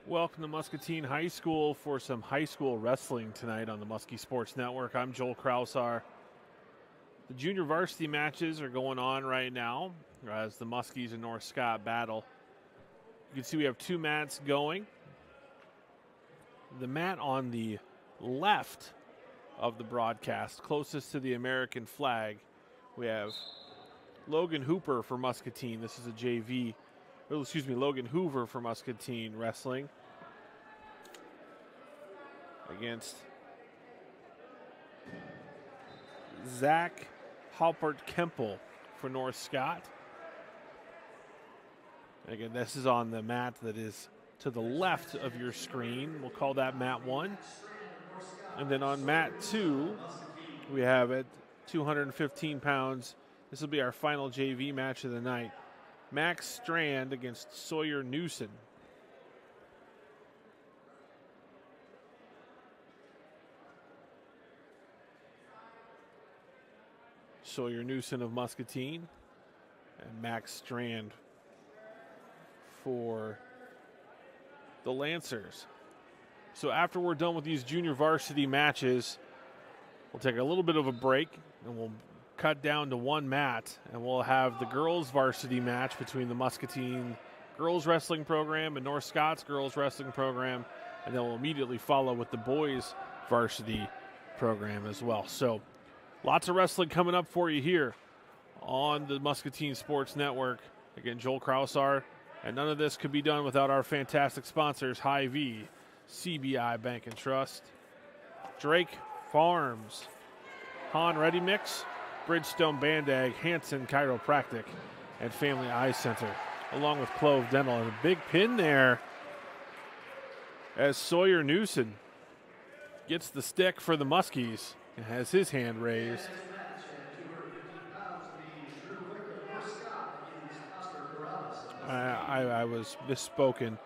Welcome to Muscatine High School for some high school wrestling tonight on the Muskie Sports Network. I'm Joel Krausar. The junior varsity matches are going on right now as the Muskies and North Scott battle. You can see we have two mats going. The mat on the left of the broadcast, closest to the American flag, we have Logan Hooper for Muscatine. This is a JV, Logan Hoover for Muscatine Wrestling against Zach Halpert Kempel for North Scott. Again, this is on the mat that is to the left of your screen. We'll call that mat 1. And then on mat 2, we have at 215 pounds. This will be our final JV match of the night. Max Strand against Sawyer Newson. Sawyer Newson of Muscatine and Max Strand for the Lancers. So after we're done with these junior varsity matches, we'll take a little bit of a break and we'll cut down to one mat, and we'll have the girls varsity match between the Muscatine girls wrestling program and North Scott's girls wrestling program, and then we'll immediately follow with the boys varsity program as well. So lots of wrestling coming up for you here on the Muscatine Sports Network. Again, Joel Krausar, and none of this could be done without our fantastic sponsors, Hy-Vee, CBI Bank and Trust, Drake Farms, Han Ready Mix, Bridgestone Bandag, Hanson Chiropractic, and Family Eye Center, along with Clove Dental. And a big pin there as Sawyer Newson gets the stick for the Muskies and has his hand raised. I was misspoken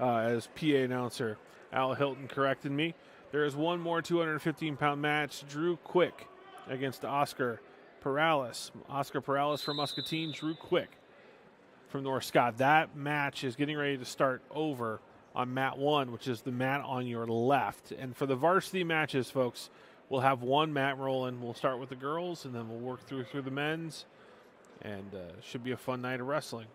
as PA announcer Al Hilton corrected me. There is one more 215-pound match. Drew Quick against Oscar Perales. Oscar Perales from Muscatine, Drew Quick from North Scott. That match is getting ready to start over on mat 1, which is the mat on your left. And for the varsity matches, folks, we'll have one mat rolling. We'll start with the girls, and then we'll work through the men's. And should be a fun night of wrestling.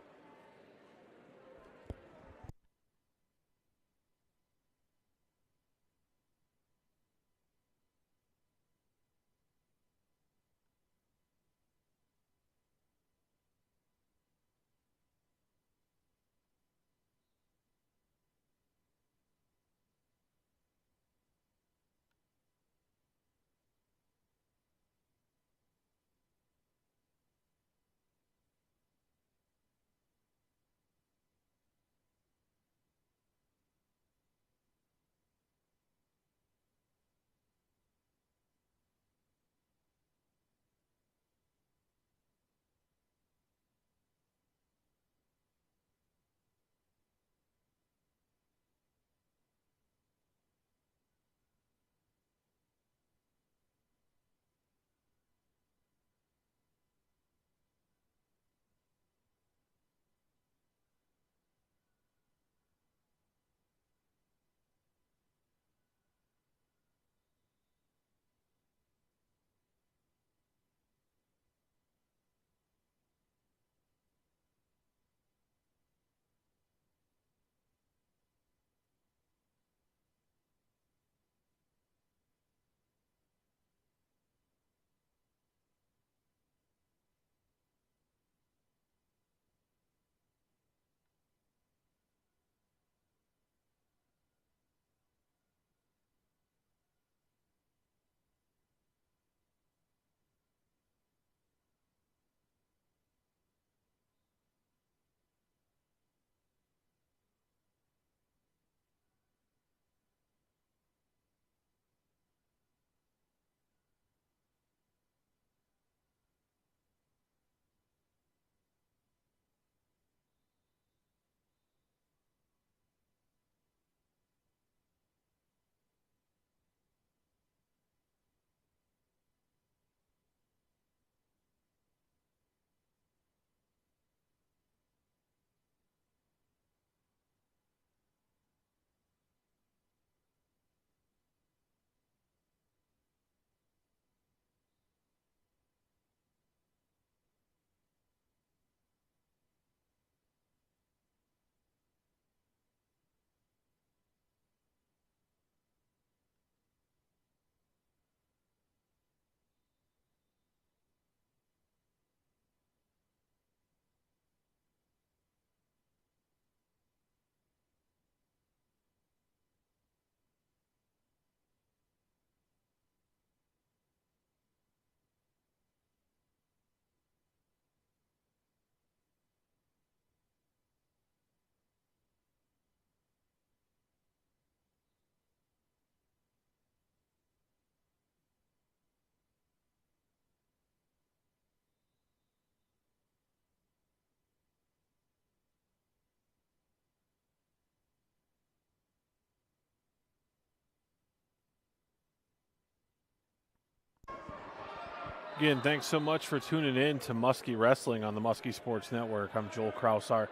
Again, thanks so much for tuning in to Muskie Wrestling on the Muskie Sports Network. I'm Joel Krausar.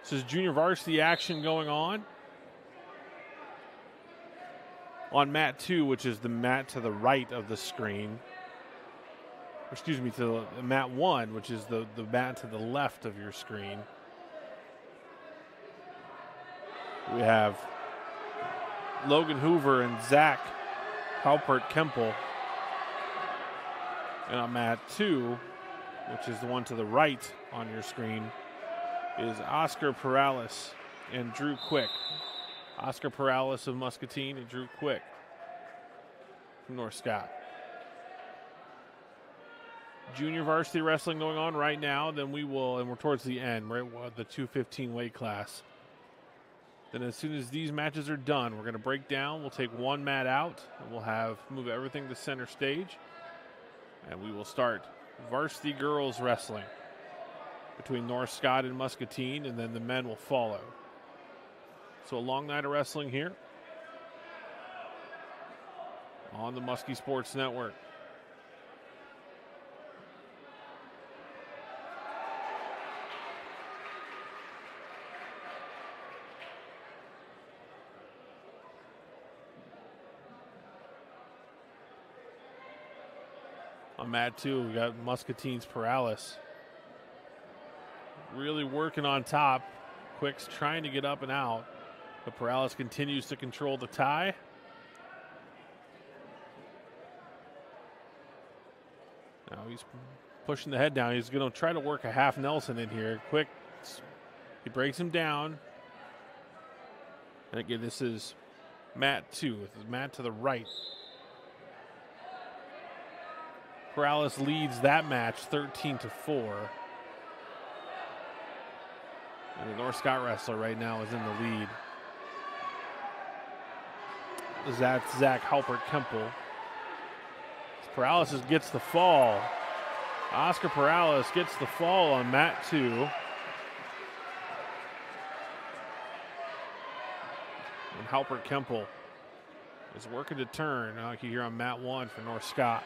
This is junior varsity action going on mat 2, which is the mat to the right of the screen. Excuse me, to mat 1, which is the mat to the left of your screen. We have Logan Hoover and Zach Halpert Kempel. And on mat 2, which is the one to the right on your screen, is Oscar Perales and Drew Quick. Oscar Perales of Muscatine and Drew Quick from North Scott. Junior varsity wrestling going on right now. Then we will, and we're towards the end, right, the 215 weight class. Then as soon as these matches are done, we're going to break down. We'll take one mat out, and we'll move everything to center stage. And we will start varsity girls wrestling between North Scott and Muscatine, and then the men will follow. So a long night of wrestling here on the Muskie Sports Network. On mat 2, we got Muscatine's Perales. Really working on top. Quick's trying to get up and out, but Perales continues to control the tie. Now he's pushing the head down. He's going to try to work a half Nelson in here. Quick, he breaks him down. And again, this is mat 2. This is mat to the right. Perales leads that match 13-4. And the North Scott wrestler right now is in the lead. That's Zach Halpert Kempel. Perales gets the fall. Oscar Perales gets the fall on mat 2. And Halpert Kempel is working to turn, like you hear on mat 1 for North Scott.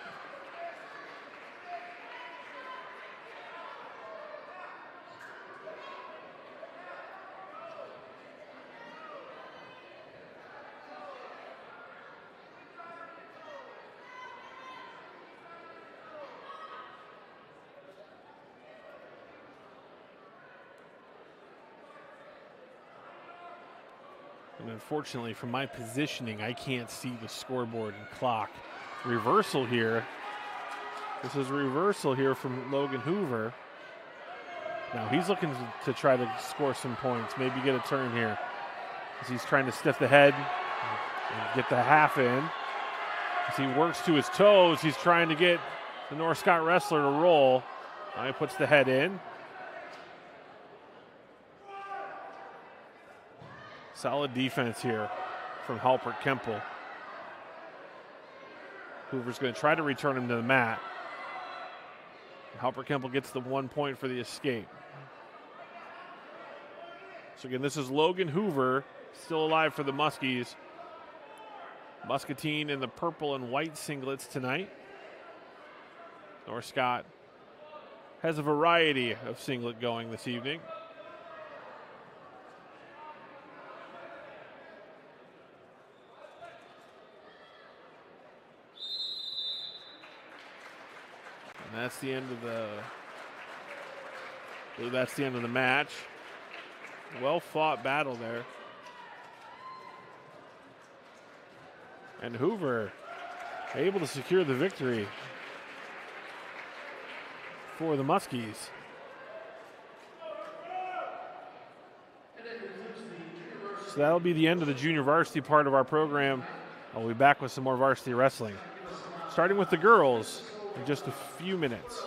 And unfortunately, from my positioning, I can't see the scoreboard and clock. Reversal here. This is a reversal here from Logan Hoover. Now he's looking to try to score some points, maybe get a turn here. As he's trying to stiff the head and get the half in. As he works to his toes, he's trying to get the North Scott wrestler to roll. Now he puts the head in. Solid defense here from Halpert Kempel. Hoover's going to try to return him to the mat. Halpert Kempel gets the 1 point for the escape. So again, this is Logan Hoover, still alive for the Muskies. Muscatine in the purple and white singlets tonight. North Scott has a variety of singlet going this evening. That's the end of the match. Well fought battle there. And Hoover able to secure the victory for the Muskies. So that'll be the end of the junior varsity part of our program. I'll be back with some more varsity wrestling, starting with the girls in just a few minutes.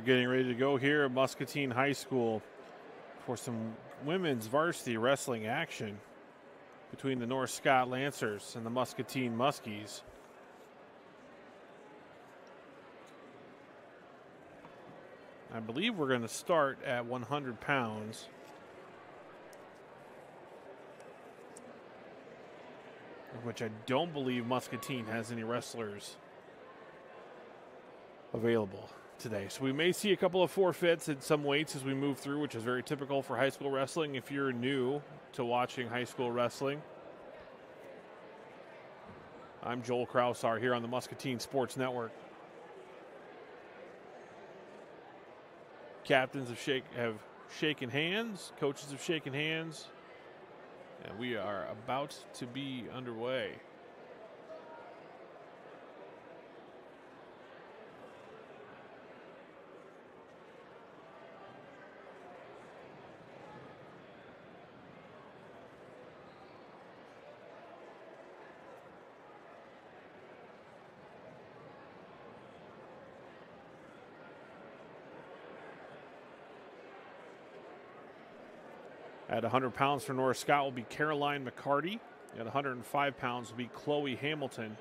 getting ready to go here at Muscatine High School for some women's varsity wrestling action between the North Scott Lancers and the Muscatine Muskies. I believe we're going to start at 100 pounds. Which I don't believe Muscatine has any wrestlers available today. So we may see a couple of forfeits at some weights as we move through, which is very typical for high school wrestling if you're new to watching high school wrestling. I'm Joel Krausar here on the Muscatine Sports Network. Captains have shaken hands, coaches have shaken hands, and we are about to be underway. At 100 pounds for North Scott will be Caroline McCarty. At 105 pounds will be Chloe Hamilton.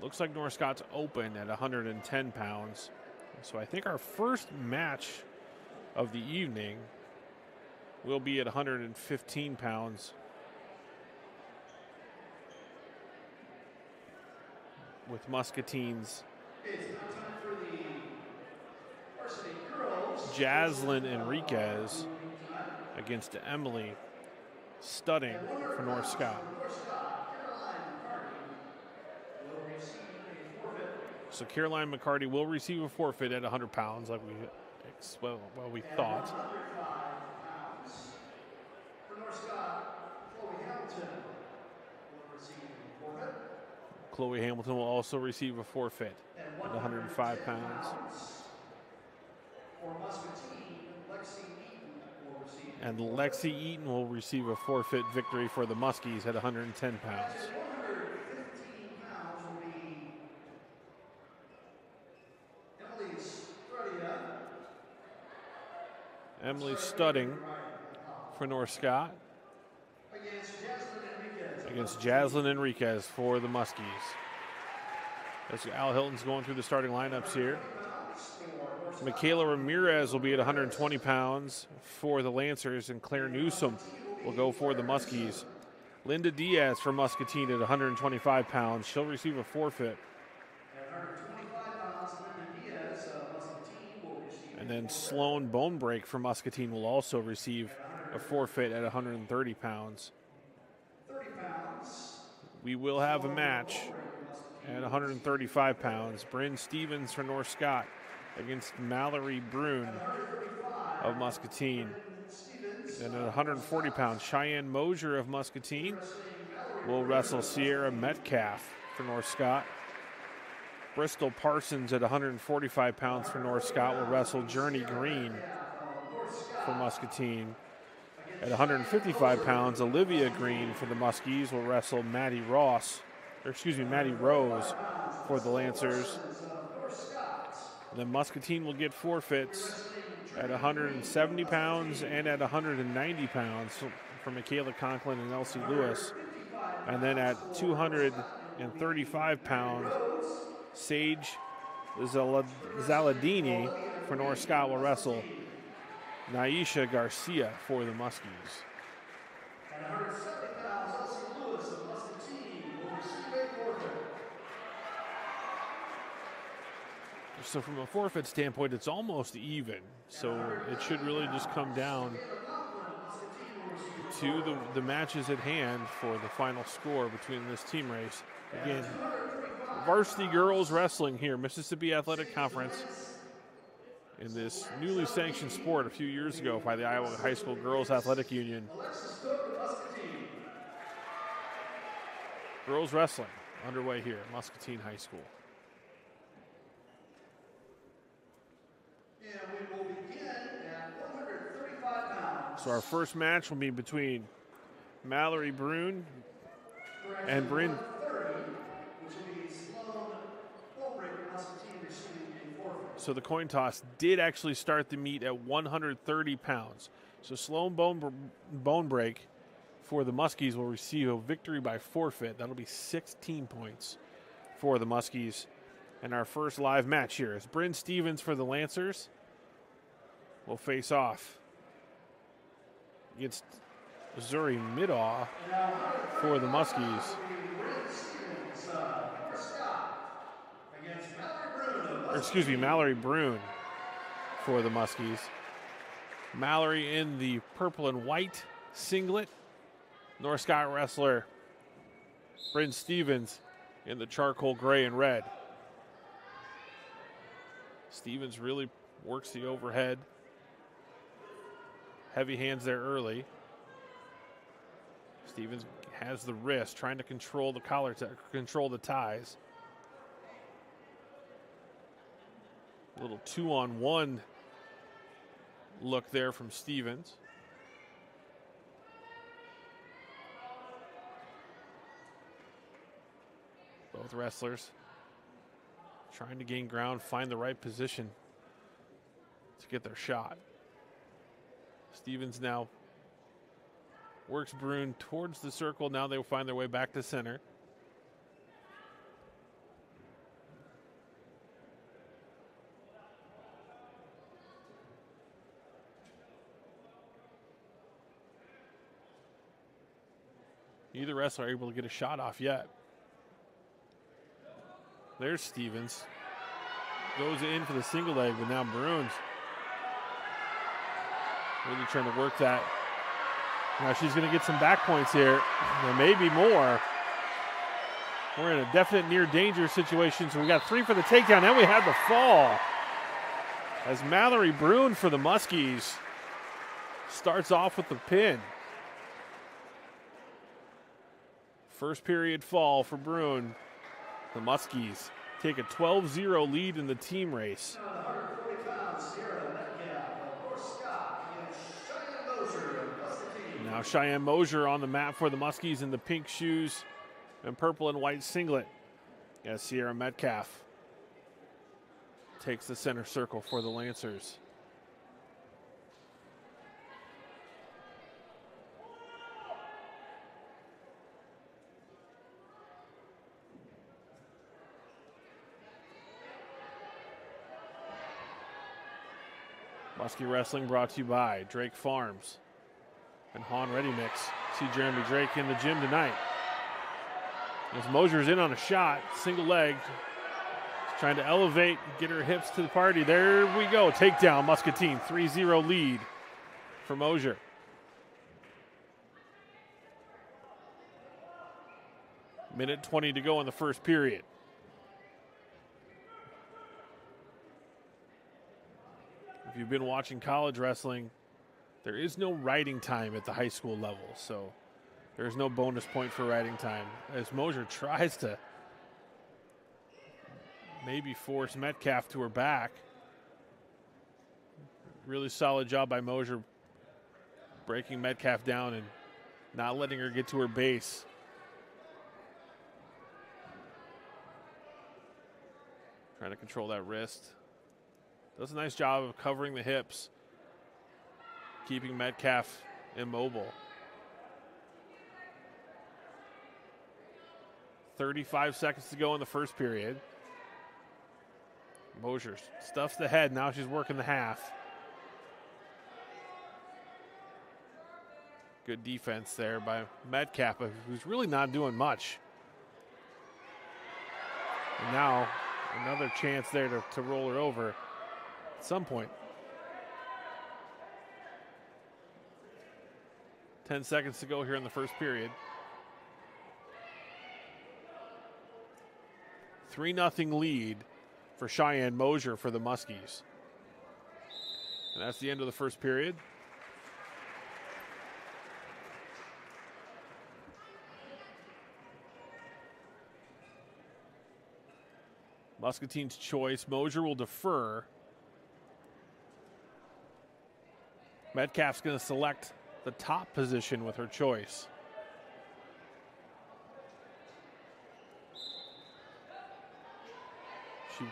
Looks like North Scott's open at 110 pounds. So I think our first match of the evening will be at 115 pounds. With Muscatine's Jaslyn Enriquez against Emily Studding for North Scott. So Caroline McCarty will receive a forfeit at 100 pounds, like we thought. Chloe Hamilton will also receive a forfeit at 105 pounds. And Lexi Eaton will receive a forfeit victory for the Muskies at 110 pounds. Emily Studding for North Scott against Jaslyn Enriquez for the Muskies. As Al Hilton's going through the starting lineups here. Michaela Ramirez will be at 120 pounds for the Lancers, and Claire Newsom will go for the Muskies. Linda Diaz for Muscatine at 125 pounds. She'll receive a forfeit. And then Sloan Bonebreak for Muscatine will also receive a forfeit at 130 pounds. We will have a match at 135 pounds. Bryn Stevens for North Scott against Mallory Brune of Muscatine. And at 140 pounds, Cheyenne Mosier of Muscatine will wrestle Sierra Metcalf for North Scott. Bristol Parsons at 145 pounds for North Scott will wrestle Journey Green for Muscatine. At 155 pounds, Olivia Green for the Muskies will wrestle Maddie Rose for the Lancers. Then Muscatine will get forfeits at 170 pounds and at 190 pounds for Michaela Conklin and Elsie Lewis. And then at 235 pounds, Sage Zaladini for North Scott will wrestle Naisha Garcia for the Muskies. At 170 pounds, Elsie Lewis of Muscatine will receive a forfeit. So from a forfeit standpoint, it's almost even. So it should really just come down to the matches at hand for the final score between this team race. Again, varsity girls wrestling here, Mississippi Athletic Conference, in this newly sanctioned sport a few years ago by the Iowa High School Girls Athletic Union. Girls wrestling underway here at Muscatine High School. And we will begin at 135 pounds. So our first match will be between Mallory Brune and Bryn. Which will be Sloan Bonebreak of Muscatine receiving a forfeit. So the coin toss did actually start the meet at 130 pounds. So Sloan bone break for the Muskies will receive a victory by forfeit. That'll be 16 points for the Muskies. And our first live match here is Bryn Stevens for the Lancers will face off against Missouri Midaw for the Muskies. Mallory Brune for the Muskies. Mallory in the purple and white singlet. North Scott wrestler Bryn Stevens in the charcoal gray and red. Stevens really works the overhead. Heavy hands there early. Stevens has the wrist, trying to control the collar, control the ties. A little 2-on-1 look there from Stevens. Both wrestlers trying to gain ground, find the right position to get their shot. Stevens now works Brune towards the circle. Now they'll find their way back to center. Neither wrestler able to get a shot off yet. There's Stevens. Goes in for the single leg, but now Brune's really trying to work that. Now she's going to get some back points here. There may be more. We're in a definite near danger situation, so we got 3 for the takedown. Then we had the fall. As Mallory Brune for the Muskies starts off with the pin. First period fall for Brune. The Muskies take a 12-0 lead in the team race. Now Cheyenne Mosier on the mat for the Muskies in the pink shoes and purple and white singlet. As Sierra Metcalf takes the center circle for the Lancers. Muskie Wrestling brought to you by Drake Farms and Han Ready Mix. See Jeremy Drake in the gym tonight. As Mosier's in on a shot, single leg. She's trying to elevate, get her hips to the party. There we go, takedown, Muscatine, 3-0 lead for Mosier. Minute 20 to go in the first period. If you've been watching college wrestling, there is no riding time at the high school level, so there's no bonus point for riding time. As Mosier tries to maybe force Metcalf to her back. Really solid job by Mosier breaking Metcalf down and not letting her get to her base. Trying to control that wrist. Does a nice job of covering the hips, keeping Metcalf immobile. 35 seconds to go in the first period. Mosier stuffs the head. Now she's working the half. Good defense there by Metcalf, who's really not doing much. And now another chance there to roll her over at some point. 10 seconds to go here in the first period. 3-0 lead for Cheyenne Mosier for the Muskies. And that's the end of the first period. Muscatine's choice. Mosier will defer. Metcalf's going to select the top position with her choice. She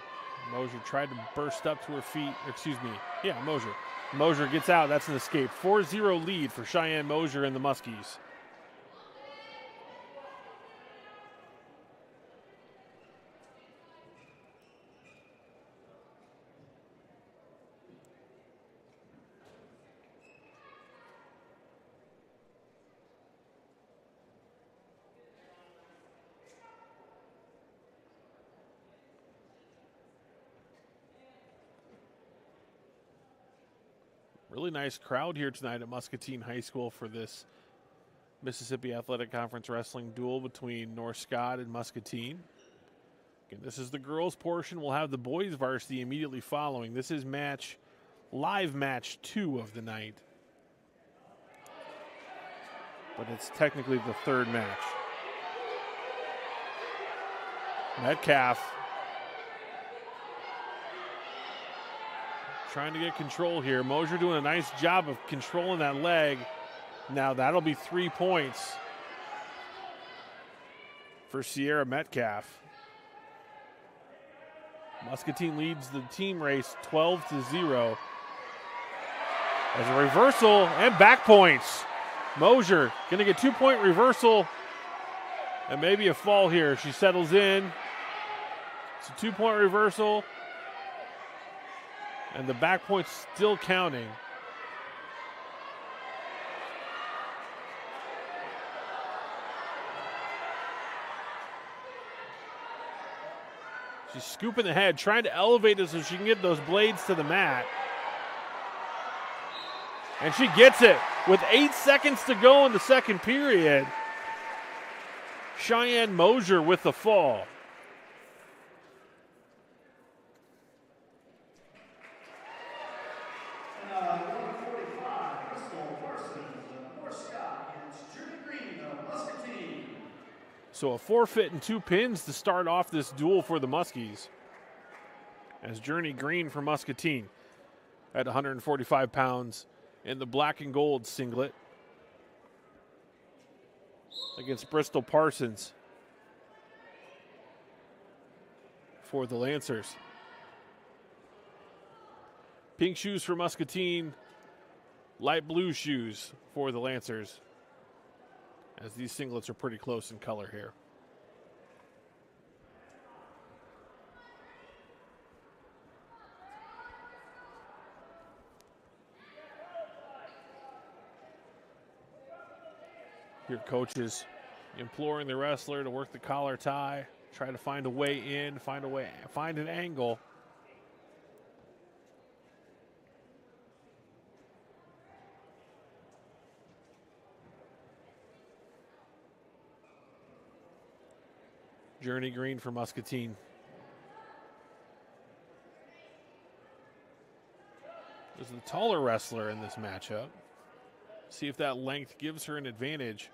Mosier tried to burst up to her feet. Excuse me. Yeah, Mosier. Mosier gets out. That's an escape. 4-0 lead for Cheyenne Mosier and the Muskies. Really nice crowd here tonight at Muscatine High School for this Mississippi Athletic Conference wrestling duel between North Scott and Muscatine. Again, this is the girls' portion. We'll have the boys' varsity immediately following. This is live match 2 of the night. But it's technically the third match. Metcalf trying to get control here. Mosier doing a nice job of controlling that leg. Now that'll be 3 points for Sierra Metcalf. Muscatine leads the team race 12-0. As a reversal and back points. Mosier going to get 2-point reversal and maybe a fall here. She settles in. It's a 2-point reversal. And the back point's still counting. She's scooping the head, trying to elevate it so she can get those blades to the mat. And she gets it with 8 seconds to go in the second period. Cheyenne Mosier with the fall. So a forfeit and 2 pins to start off this duel for the Muskies. As Journey Green for Muscatine at 145 pounds in the black and gold singlet against Bristol Parsons for the Lancers. Pink shoes for Muscatine, light blue shoes for the Lancers, as these singlets are pretty close in color here. Here coaches imploring the wrestler to work the collar tie, try to find a way in, find an angle. Journey Green for Muscatine. There's the taller wrestler in this matchup. See if that length gives her an advantage.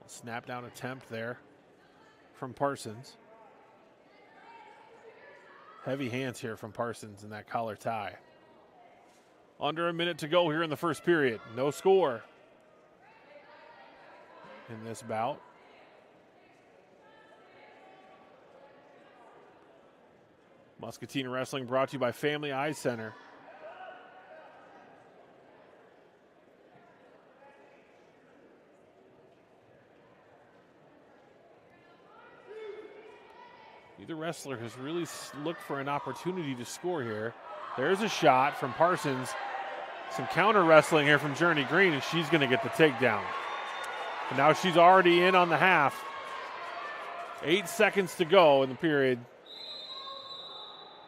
Snap down attempt there from Parsons. Heavy hands here from Parsons in that collar tie. Under a minute to go here in the first period. No score in this bout. Muscatine Wrestling brought to you by Family Eye Center. Either wrestler has really looked for an opportunity to score here. There's a shot from Parsons. Some counter wrestling here from Journey Green, and she's going to get the takedown. And now she's already in on the half. 8 seconds to go in the period.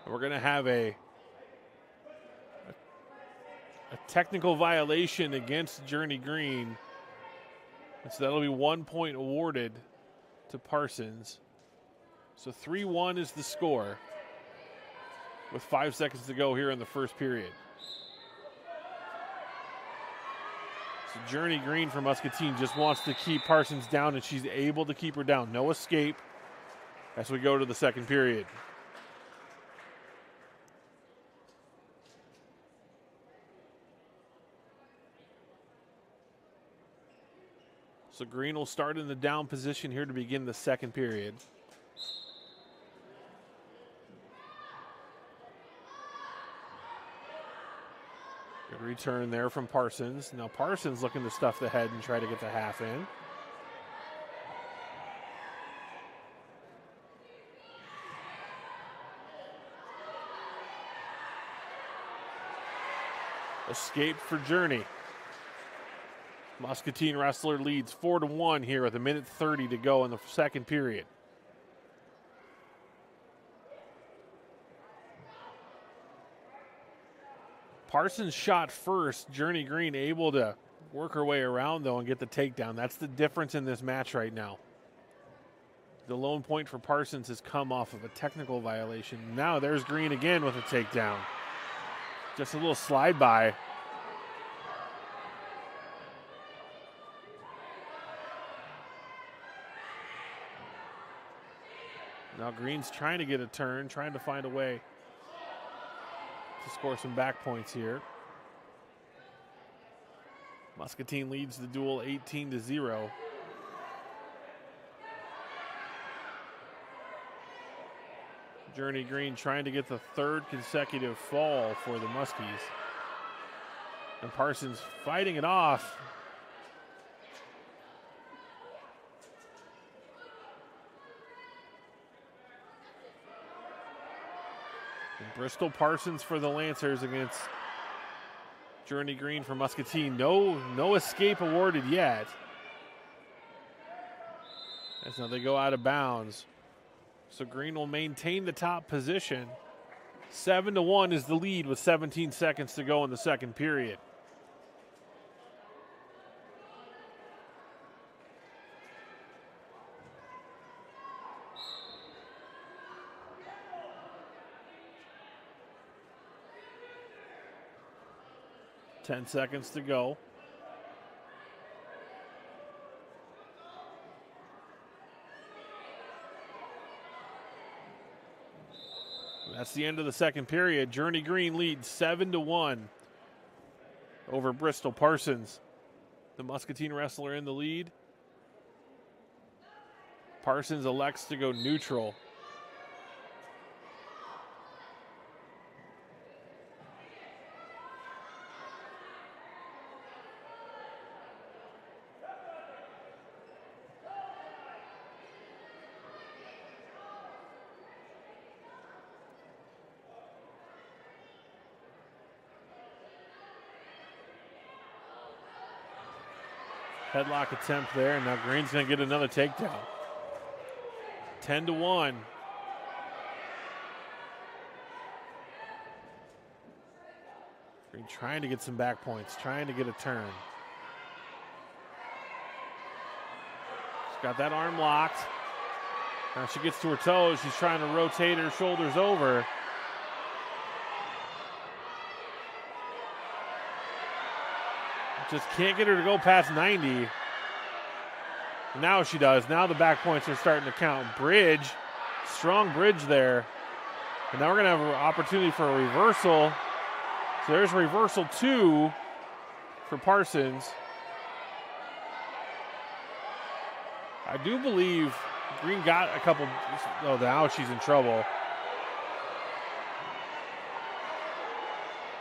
And we're going to have a technical violation against Journey Green. And so that'll be 1 point awarded to Parsons. So 3-1 is the score with 5 seconds to go here in the first period. So Journey Green from Muscatine just wants to keep Parsons down, and she's able to keep her down. No escape as we go to the second period. So Green will start in the down position here to begin the second period. Good return there from Parsons. Now Parsons looking to stuff the head and try to get the half in. Escape for Journey. Muscatine Wrestler leads 4-1 here with 1:30 to go in the second period. Parsons shot first. Journey Green able to work her way around, though, and get the takedown. That's the difference in this match right now. The lone point for Parsons has come off of a technical violation. Now there's Green again with a takedown. Just a little slide by. Now Green's trying to get a turn, trying to find a way to score some back points here. Muscatine leads the duel 18-0. Journey Green trying to get the third consecutive fall for the Muskies. And Parsons fighting it off. And Bristol Parsons for the Lancers against Journey Green for Muscatine. No escape awarded yet. As now they go out of bounds. So Green will maintain the top position. 7-1 is the lead with 17 seconds to go in the second period. Ten seconds to go. That's the end of the second period. Journey Green leads 7-1 over Bristol Parsons. The Muscatine Wrestler in the lead. Parsons elects to go neutral. Headlock attempt there, and now Green's going to get another takedown. 10-1. Green trying to get some back points, trying to get a turn. She's got that arm locked. Now she gets to her toes. She's trying to rotate her shoulders over. Just can't get her to go past 90. Now she does. Now the back points are starting to count. Bridge, strong bridge there. And now we're going to have an opportunity for a reversal. So there's reversal 2 for Parsons. I do believe Green got a couple. Oh, now she's in trouble.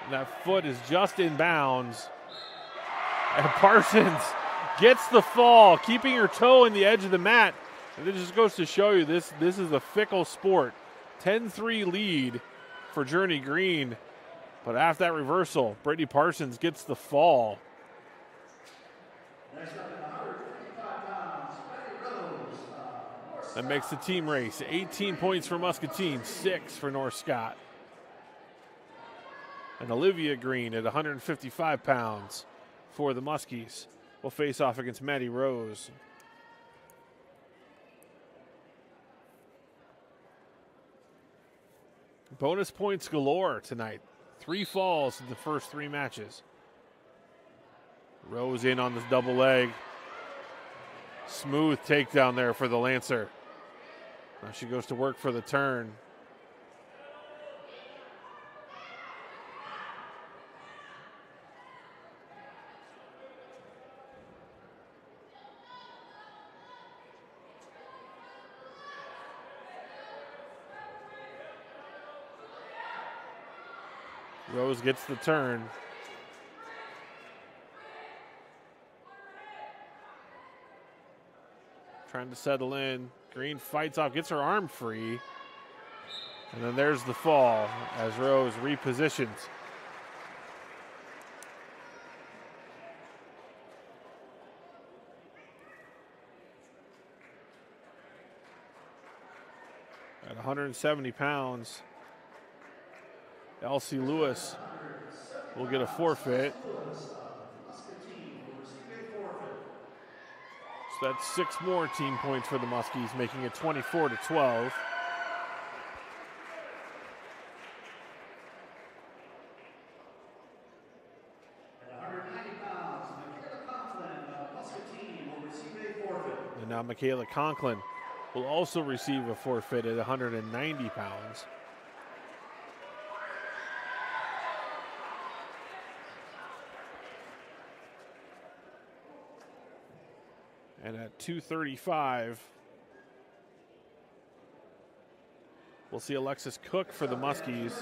And that foot is just in bounds. And Parsons gets the fall, keeping her toe in the edge of the mat. And it just goes to show you this is a fickle sport. 10-3 lead for Journey Green. But after that reversal, Brittany Parsons gets the fall. Next up at 155 pounds, Betty Rose. That makes the team race. 18 points for Muscatine, 6 for North Scott. And Olivia Green at 155 pounds for the Muskies will face off against Maddie Rose. Bonus points galore tonight. 3 falls in the first 3 matches. Rose in on this double leg. Smooth takedown there for the Lancer. Now she goes to work for the turn. Rose gets the turn. Trying to settle in. Green fights off, gets her arm free. And then there's the fall as Rose repositions. At 170 pounds, Elsie Lewis will get a forfeit. So that's 6 more team points for the Muskies, making it 24-12. And now Michaela Conklin will also receive a forfeit at 190 pounds. And at 235, we'll see Alexis Cook for the Muskies.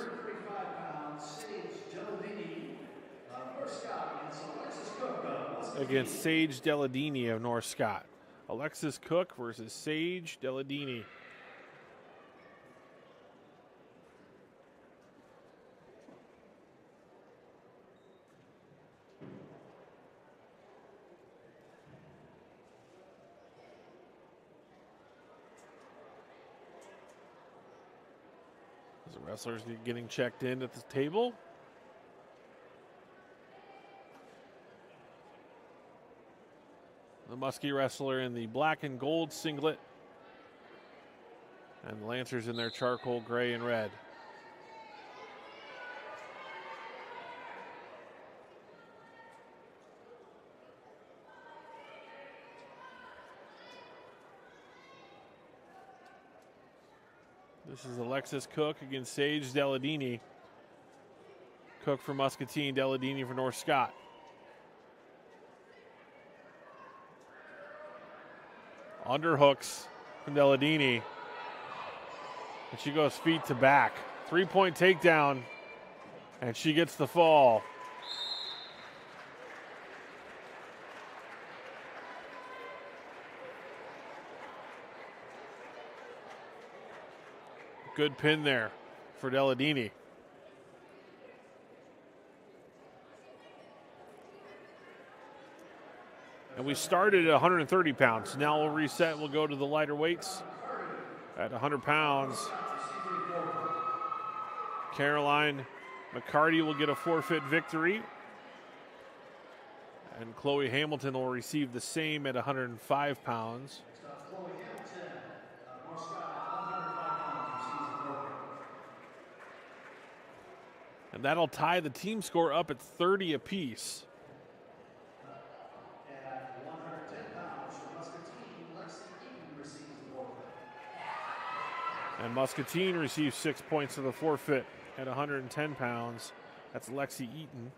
Against Sage Deladini of North Scott. Alexis Cook versus Sage Deladini. As the wrestlers getting checked in at the table. The Muskie wrestler in the black and gold singlet. And the Lancers in their charcoal gray and red. This is Alexis Cook against Sage Deladini. Cook for Muscatine, Deladini for North Scott. Underhooks from Deladini. And she goes feet to back. 3-point takedown. And she gets the fall. Good pin there for Deladini. And we started at 130 pounds. Now we'll reset. We'll go to the lighter weights at 100 pounds. Caroline McCarty will get a forfeit victory. And Chloe Hamilton will receive the same at 105 pounds. And that'll tie the team score up at 30 apiece. And Muscatine receives 6 points of the forfeit at 110 pounds. That's Lexi Eaton.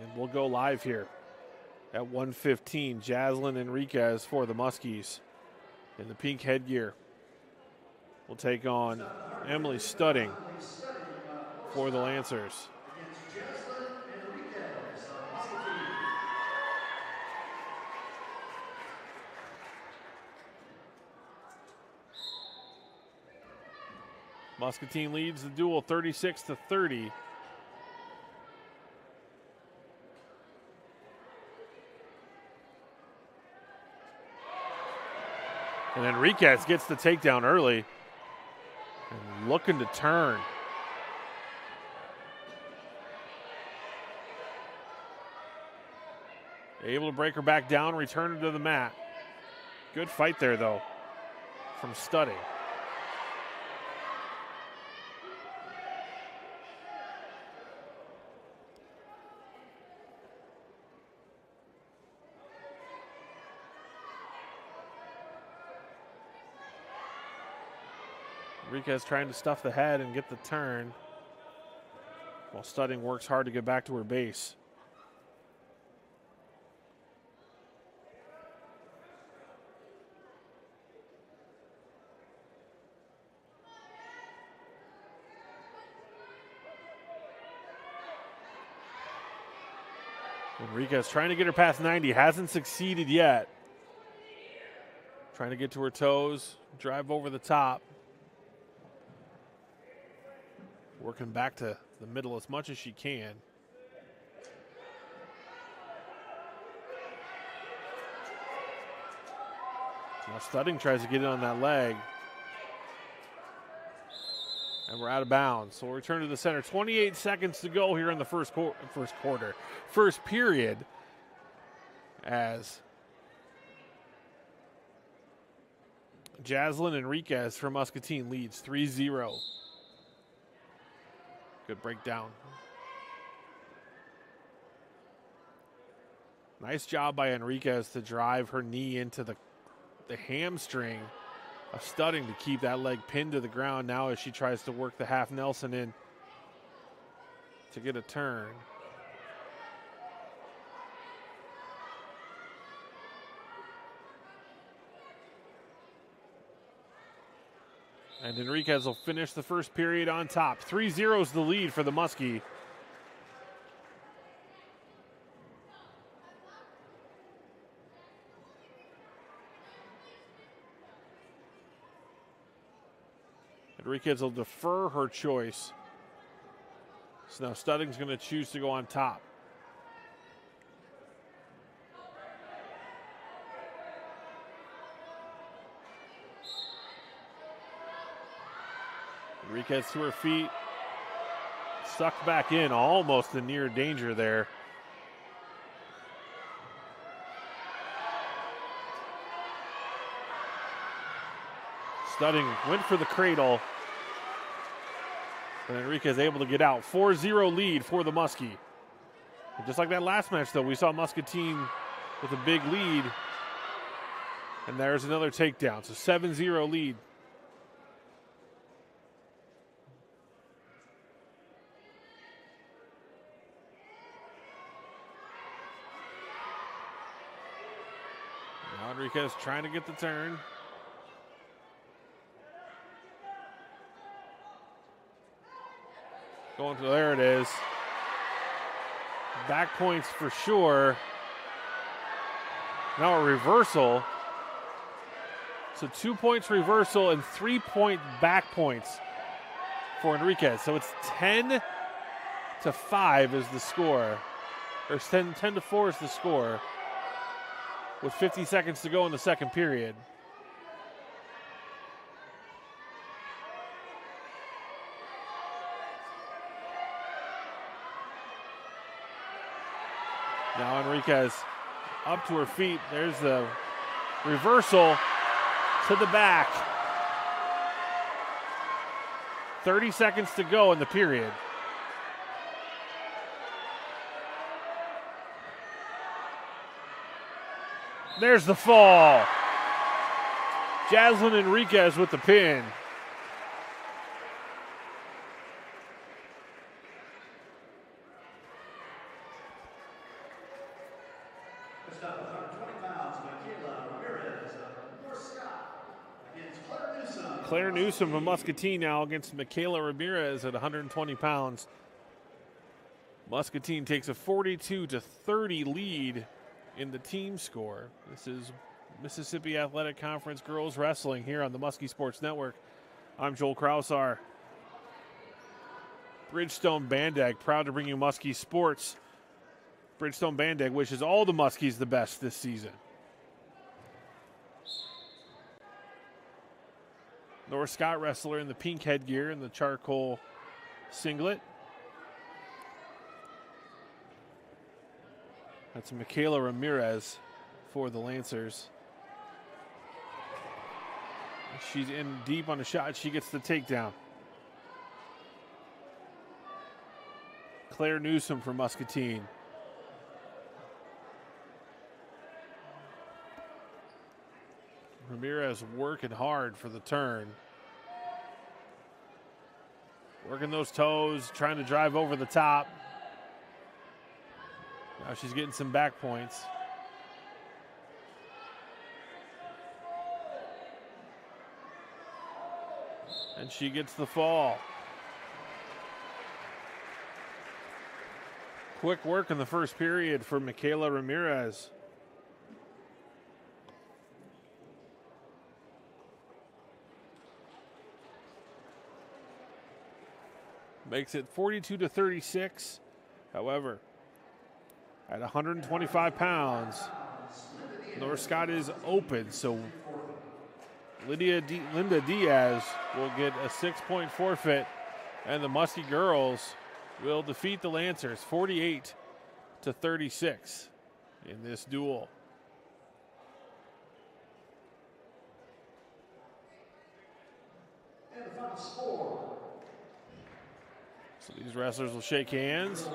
And we'll go live here at 115. Jaslyn Enriquez for the Muskies in the pink headgear. We'll take on Emily Studding for the Lancers. Muscatine leads the duel 36-30. And Enriquez gets the takedown early and looking to turn. Able to break her back down, return her to the mat. Good fight there, though, from Studding. Enriquez trying to stuff the head and get the turn, while Studding works hard to get back to her base. Enriquez trying to get her past 90, hasn't succeeded yet. Trying to get to her toes, drive over the top. Working back to the middle as much as she can. Now Studding tries to get it on that leg. And we're out of bounds. So we'll return to the center. 28 seconds to go here in the first period. As Jaslyn Enriquez from Muscatine leads 3-0. Good breakdown. Nice job by Enriquez to drive her knee into the hamstring of Studding to keep that leg pinned to the ground now as she tries to work the half Nelson in to get a turn. And Enriquez will finish the first period on top. 3-0 is the lead for the Muskie. Enriquez will defer her choice. So now Studding's going to choose to go on top. Enriquez to her feet. Sucked back in, almost in near danger there. Studding went for the cradle. And Enriquez able to get out. 4-0 lead for the Muskie. And just like that last match, though, we saw Muscatine with a big lead. And there's another takedown. So 7-0 lead. Now Enriquez trying to get the turn. Going to, there it is. Back points for sure. Now a reversal. So 2 points reversal and 3 point back points for Enriquez. So it's 10-5 is the score. Or 10-4 is the score. With 50 seconds to go in the second period. Now Enriquez up to her feet. There's the reversal to the back. 30 seconds to go in the period. There's the fall. Jaslyn Enriquez with the pin. Claire Newsom from Muscatine now against Michaela Ramirez at 120 pounds. Muscatine takes a 42-30 lead in the team score. This is Mississippi Athletic Conference Girls Wrestling here on the Muskie Sports Network. I'm Joel Krausar. Bridgestone Bandag, proud to bring you Muskie Sports. Bridgestone Bandag wishes all the Muskies the best this season. Nora Scott wrestler in the pink headgear and the charcoal singlet. That's Michaela Ramirez for the Lancers. She's in deep on a shot. She gets the takedown. Claire Newsom for Muscatine. Ramirez working hard for the turn. Working those toes, trying to drive over the top. Now she's getting some back points. And she gets the fall. Quick work in the first period for Michaela Ramirez. Makes it 42-36. However, at 125 pounds, North Scott is open, so Linda Diaz will get a 6-point forfeit, and the Muskie girls will defeat the Lancers 48-36 in this duel. And the final score. So these wrestlers will shake hands,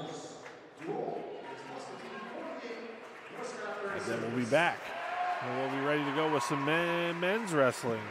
Duel is Muskie Team 48, North Scott and 36. then we'll be back. And we'll be ready to go with some men's wrestling.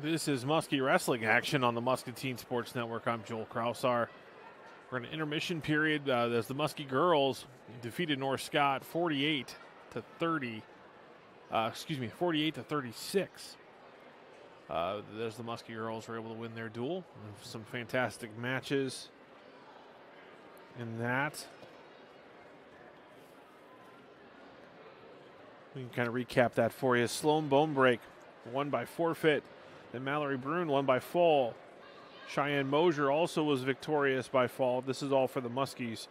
This is Muskie Wrestling action on the Muscatine Sports Network. I'm Joel Krausar. We're in an intermission period as the Muskie girls defeated North Scott 48 to 30. 48 to 36. There's the Muskie girls were able to win their duel. Some fantastic matches in that. We can kind of recap that for you. Sloan Bone Break won by forfeit. Then Mallory Brune won by fall. Cheyenne Mosier also was victorious by fall. This is all for the Muskies.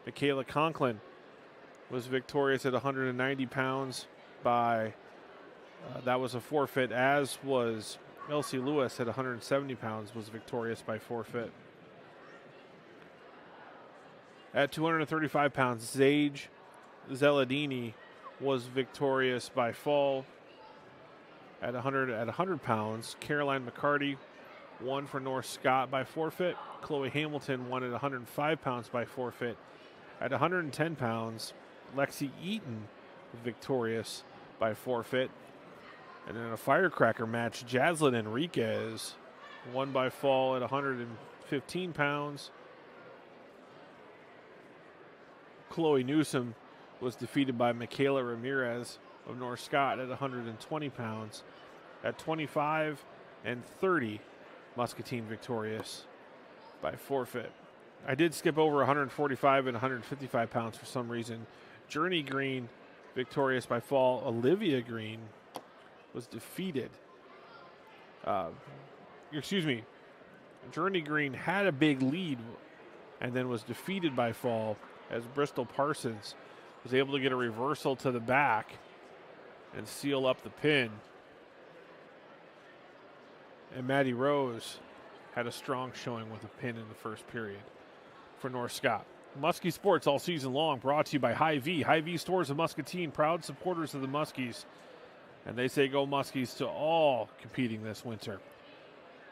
Michaela Conklin was victorious at 190 pounds by, that was a forfeit, as was Elsie Lewis at 170 pounds was victorious by forfeit. At 235 pounds, Zage Zeladini was victorious by fall. At 100 pounds, Caroline McCarty won for North Scott by forfeit. Chloe Hamilton won at 105 pounds by forfeit. At 110 pounds, Lexi Eaton victorious by forfeit. And in a firecracker match, Jaslyn Enriquez won by fall at 115 pounds. Chloe Newsom was defeated by Michaela Ramirez of North Scott at 120 pounds. At 25 and 30, Muscatine victorious by forfeit. I did skip over 145 and 155 pounds for some reason. Journey Green victorious by fall. Olivia Green was defeated. Journey Green had a big lead and then was defeated by fall as Bristol Parsons was able to get a reversal to the back and seal up the pin. And Maddie Rose had a strong showing with a pin in the first period for North Scott. Muskie Sports all season long, brought to you by Hy-Vee. Hy-Vee Stores of Muscatine, proud supporters of the Muskies. And they say go Muskies to all competing this winter.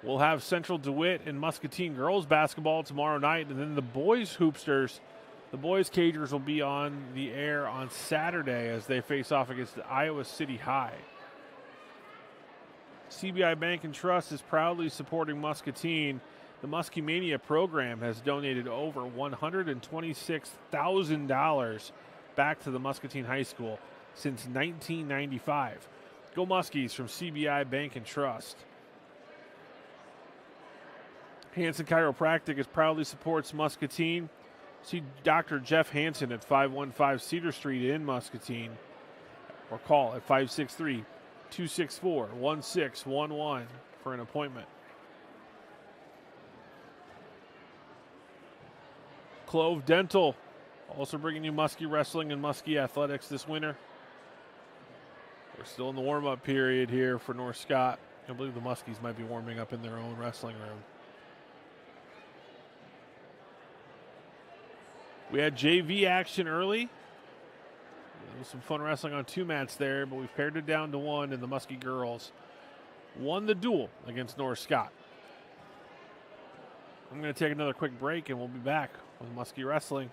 We'll have Central DeWitt and Muscatine girls basketball tomorrow night. And then the boys hoopsters, the boys Cagers will be on the air on Saturday as they face off against the Iowa City High. CBI Bank and Trust is proudly supporting Muscatine. The Muskie Mania program has donated over $126,000 back to the Muscatine High School since 1995. Go Muskies from CBI Bank and Trust. Hanson Chiropractic is proudly supports Muscatine. See Dr. Jeff Hanson at 515 Cedar Street in Muscatine, or call at 563-264-1611 for an appointment. Clove Dental also bringing you Muskie Wrestling and Muskie Athletics this winter. We're still in the warm-up period here for North Scott. I believe the Muskies might be warming up in their own wrestling room. We had JV action early. There was some fun wrestling on two mats there, but we've pared it down to one, and the Muskie girls won the duel against North Scott. I'm going to take another quick break, and we'll be back with Muskie Wrestling.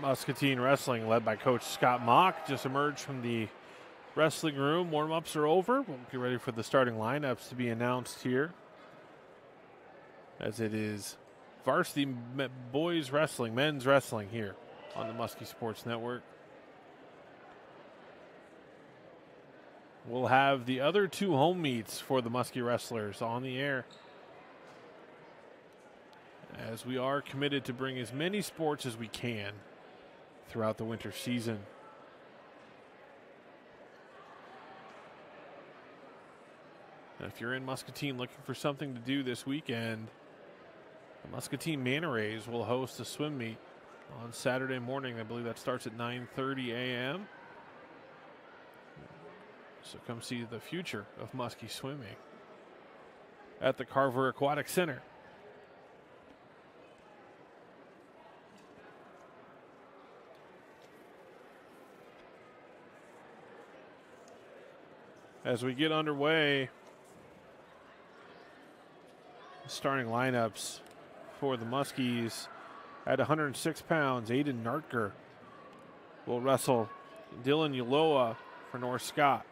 Muscatine Wrestling, led by Coach Scott Mock, just emerged from the wrestling room. Warm-ups are over. We'll get ready for the starting lineups to be announced here, as it is Varsity boys wrestling, men's wrestling here on the Muskie Sports Network. We'll have the other two home meets for the Muskie wrestlers on the air, as we are committed to bring as many sports as we can throughout the winter season. And if you're in Muscatine looking for something to do this weekend, the Muscatine Manta Rays will host a swim meet on Saturday morning. I believe that starts at 9:30 a.m. So come see the future of Muskie swimming at the Carver Aquatic Center. As we get underway, starting lineups for the Muskies. At 106 pounds, Aiden Nartker will wrestle Dylan Uloa for North Scott.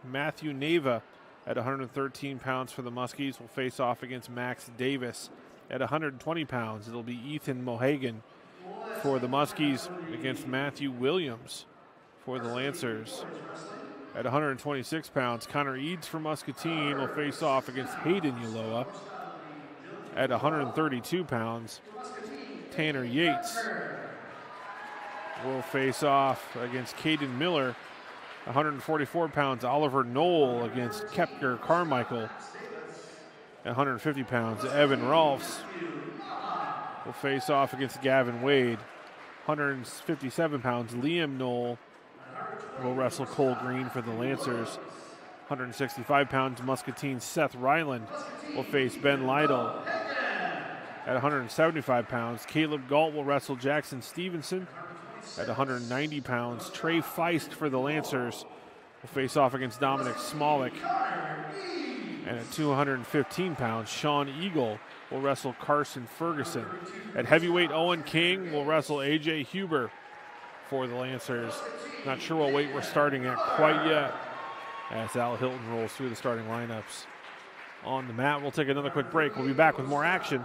Matthew Nava at 113 pounds for the Muskies will face off against Max Davis. At 120 pounds, it'll be Ethan Mohagan for the Muskies against Matthew Williams for the Lancers. At 126 pounds, Connor Eads for Muscatine will face off against Hayden Uloa. At 132 pounds, Tanner Yates will face off against Caden Miller. 144 pounds, Oliver Knoll against Kepker Carmichael. At 150 pounds, Evan Rolfs will face off against Gavin Wade. 157 pounds, Liam Knoll will wrestle Cole Green for the Lancers. 165 pounds, Muscatine's Seth Ryland will face Ben Lytle. At 175 pounds, Caleb Galt will wrestle Jackson Stevenson. At 190 pounds, Trey Feist for the Lancers will face off against Dominic Smolik. And at 215 pounds, Sean Eagle will wrestle Carson Ferguson. At heavyweight, Owen King will wrestle AJ Huber for the Lancers. Not sure what weight we're starting at quite yet, as Al Hilton rolls through the starting lineups on the mat. We'll take another quick break. We'll be back with more action.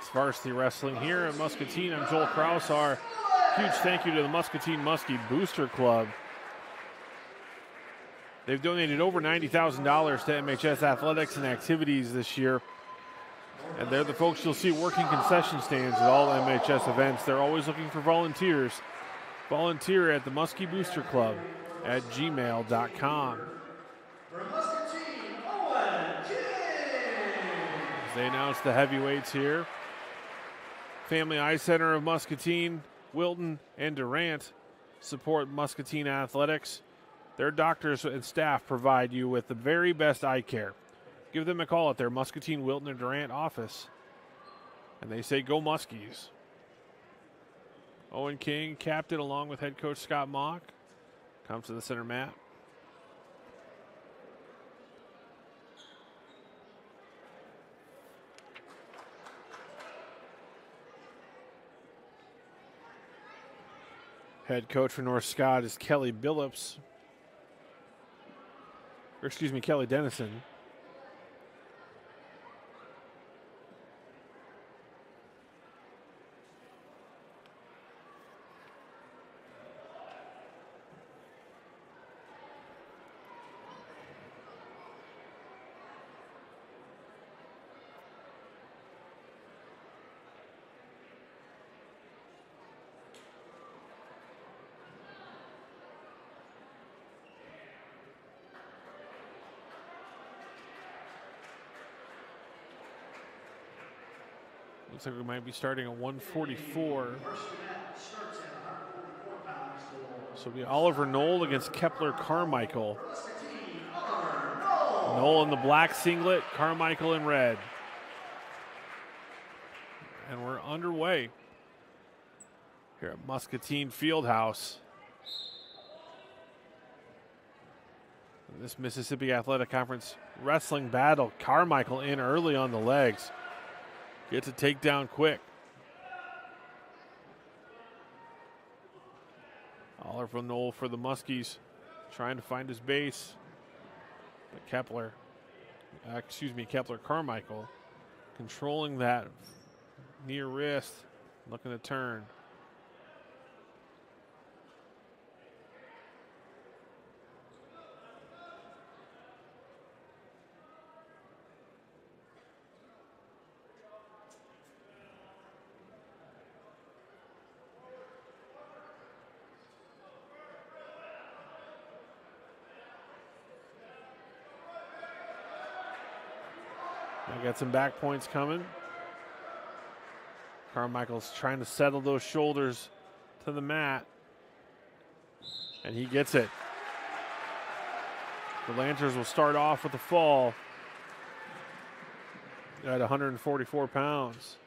It's Varsity Wrestling here at Muscatine. I'm Joel Kraus. Our huge thank you to the Muscatine Muskie Booster Club. They've donated over $90,000 to MHS athletics and activities this year. And they're the folks you'll see working concession stands at all MHS events. They're always looking for volunteers. Volunteer at the Muskie Booster Club at gmail.com. As they announce the heavyweights here, Family Eye Center of Muscatine, Wilton, and Durant support Muscatine athletics. Their doctors and staff provide you with the very best eye care. Give them a call at their Muscatine, Wilton, or Durant office, and they say, go Muskies. Owen King, captain, along with head coach Scott Mock, comes to the center mat. Head coach for North Scott is Kelly Dennison. Looks like we might be starting at 144. Starts at 144 pounds for So it'll be Oliver Knoll against Kepler Carmichael. Varsity, Oliver Knoll. Knoll in the black singlet, Carmichael in red. And we're underway here at Muscatine Fieldhouse. This Mississippi Athletic Conference wrestling battle. Carmichael in early on the legs. Gets a takedown quick. Oliver Knoll for the Muskies, trying to find his base. But Kepler Carmichael, controlling that near wrist, looking to turn. I got some back points coming. Carmichael's trying to settle those shoulders to the mat. And he gets it. The Lancers will start off with a fall at 144 pounds.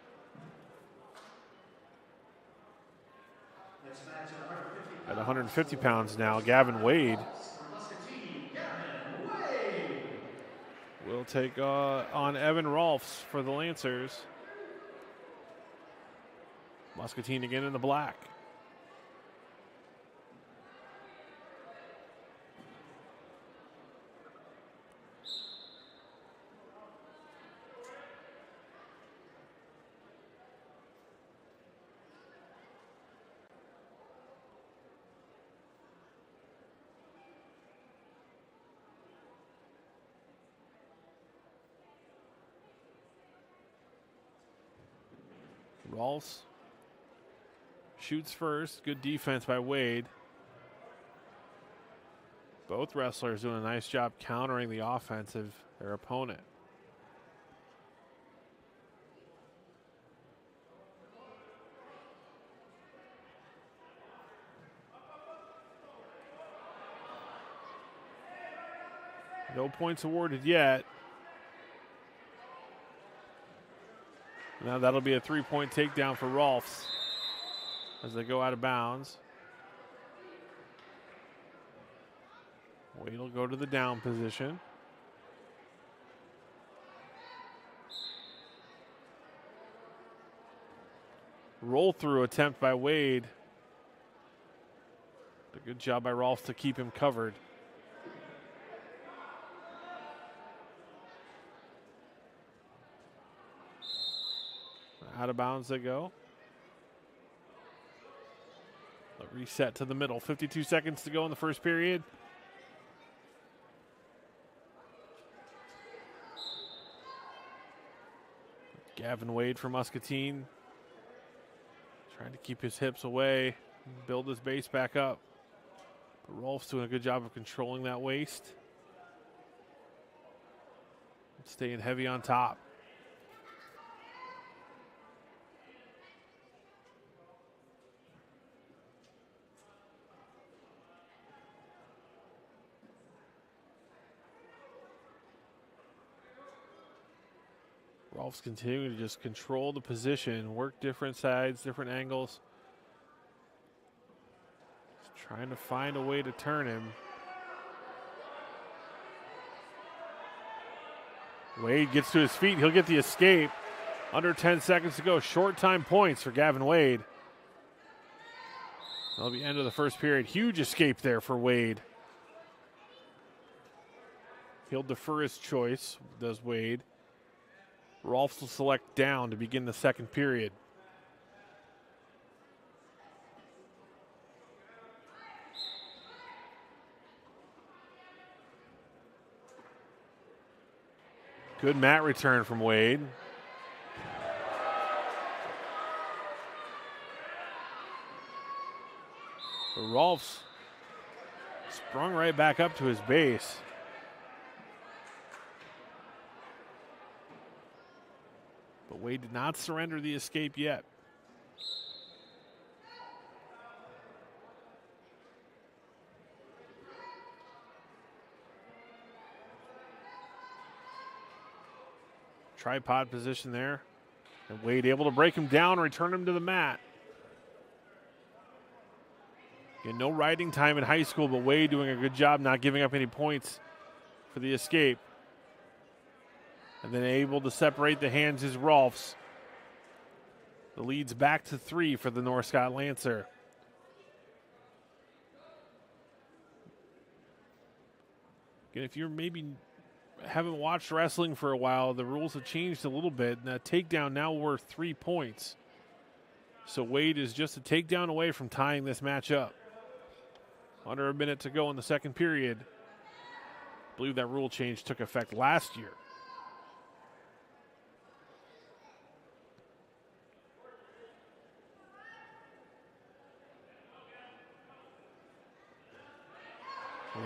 At 150 pounds now, Gavin Wade will take on Evan Rolfs for the Lancers. Muscatine again in the black. Rolfs shoots first. Good defense by Wade. Both wrestlers doing a nice job countering the offense of their opponent. No points awarded yet. Now that'll be a three-point takedown for Rolfs as they go out of bounds. Wade will go to the down position. Roll through attempt by Wade. A good job by Rolfs to keep him covered. Out of bounds they go. A reset to the middle. 52 seconds to go in the first period. Gavin Wade for Muscatine. Trying to keep his hips away, build his base back up. But Rolf's doing a good job of controlling that waist. Staying heavy on top. Rolf's continuing to just control the position, work different sides, different angles. Just trying to find a way to turn him. Wade gets to his feet. He'll get the escape. Under 10 seconds to go. Short time points for Gavin Wade. That'll be end of the first period. Huge escape there for Wade. He'll defer his choice, does Wade. Rolfs will select down to begin the second period. Good mat return from Wade. But Rolfs sprung right back up to his base. But Wade did not surrender the escape yet. Tripod position there. And Wade able to break him down, return him to the mat. Again, no riding time in high school, but Wade doing a good job not giving up any points for the escape. And then able to separate the hands is Rolfs. The lead's back to 3 for the North Scott Lancer. Again, if you're maybe haven't watched wrestling for a while, the rules have changed a little bit. And a takedown now worth 3 points. So Wade is just a takedown away from tying this match up. Under a minute to go in the second period. I believe that rule change took effect last year.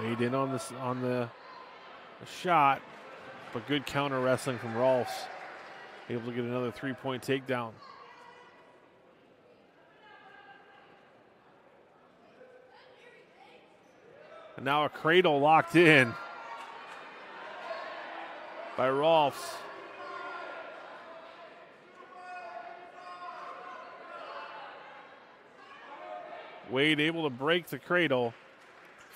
Wade in on the shot, but good counter wrestling from Rolfs. Able to get another 3-point takedown. And now a cradle locked in by Rolfs. Wade able to break the cradle.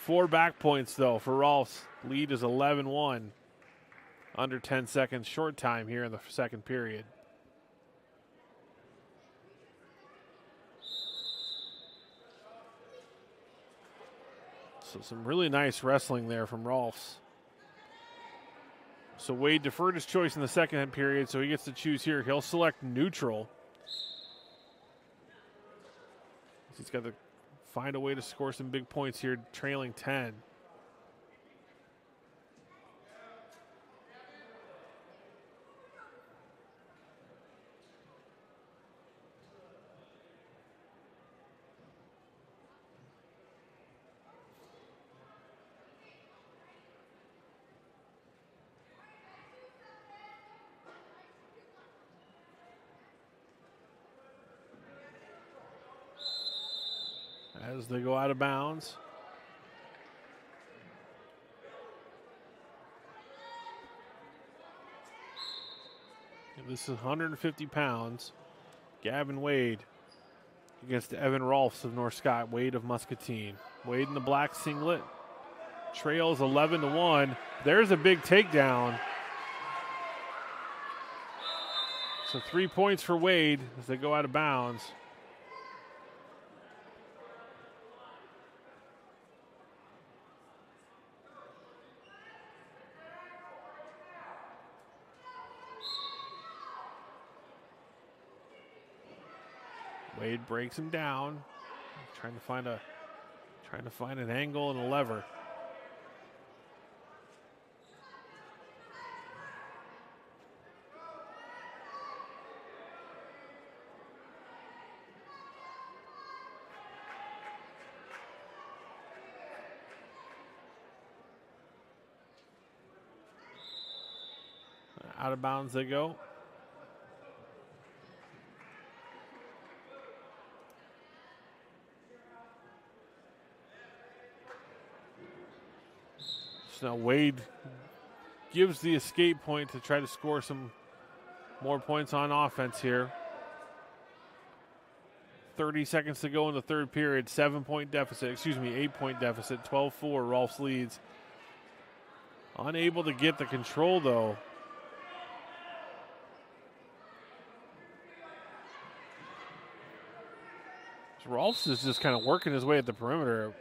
4 back points, though, for Rolfs. Lead is 11-1. Under 10 seconds, short time here in the second period. So some really nice wrestling there from Rolfs. So Wade deferred his choice in the second period, so he gets to choose here. He'll select neutral. He's got to find a way to score some big points here, trailing 10. As they go out of bounds. And this is 150 pounds. Gavin Wade against Evan Rolfs of North Scott. Wade of Muscatine. Wade in the black singlet. Trails 11-1. There's a big takedown. So 3 points for Wade as they go out of bounds. Wade breaks him down, trying to find an angle and a lever. Out of bounds they go. So now Wade gives the escape point to try to score some more points on offense here. 30 seconds to go in the third period. 8-point deficit. 12-4. Rolfs leads. Unable to get the control, though. Rolfs is just kind of working his way at the perimeter.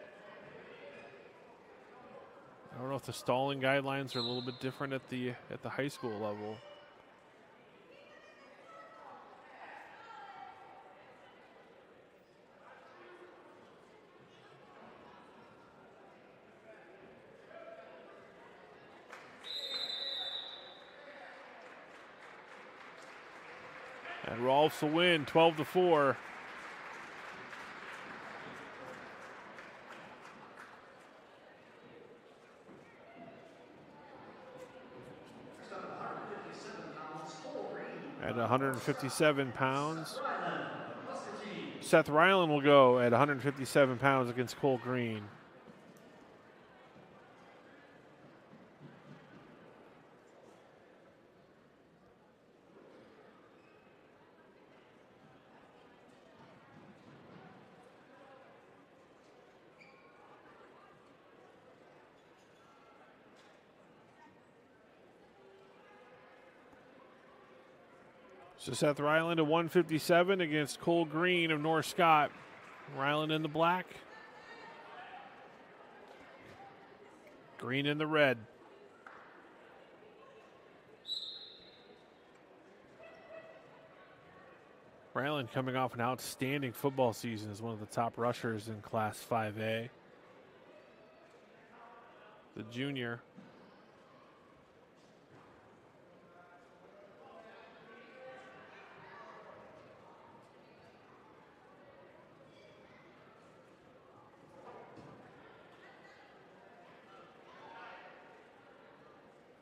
I don't know if the stalling guidelines are a little bit different at the high school level. And Rolfs will win 12-4. At 157 pounds, Seth Ryland will go at 157 pounds against Cole Green. So Seth Ryland at 157 against Cole Green of North Scott. Ryland in the black. Green in the red. Ryland coming off an outstanding football season as one of the top rushers in Class 5A. The junior.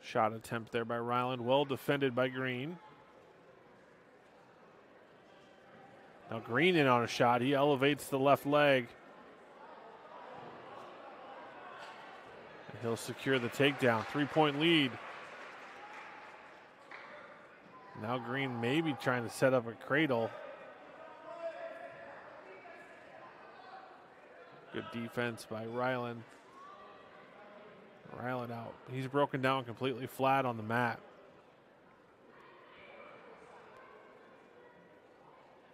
Shot attempt there by Ryland, well defended by Green. Now Green in on a shot, he elevates the left leg. And he'll secure the takedown, 3-point lead. Now Green maybe trying to set up a cradle. Good defense by Ryland. Ryland out. He's broken down completely flat on the mat.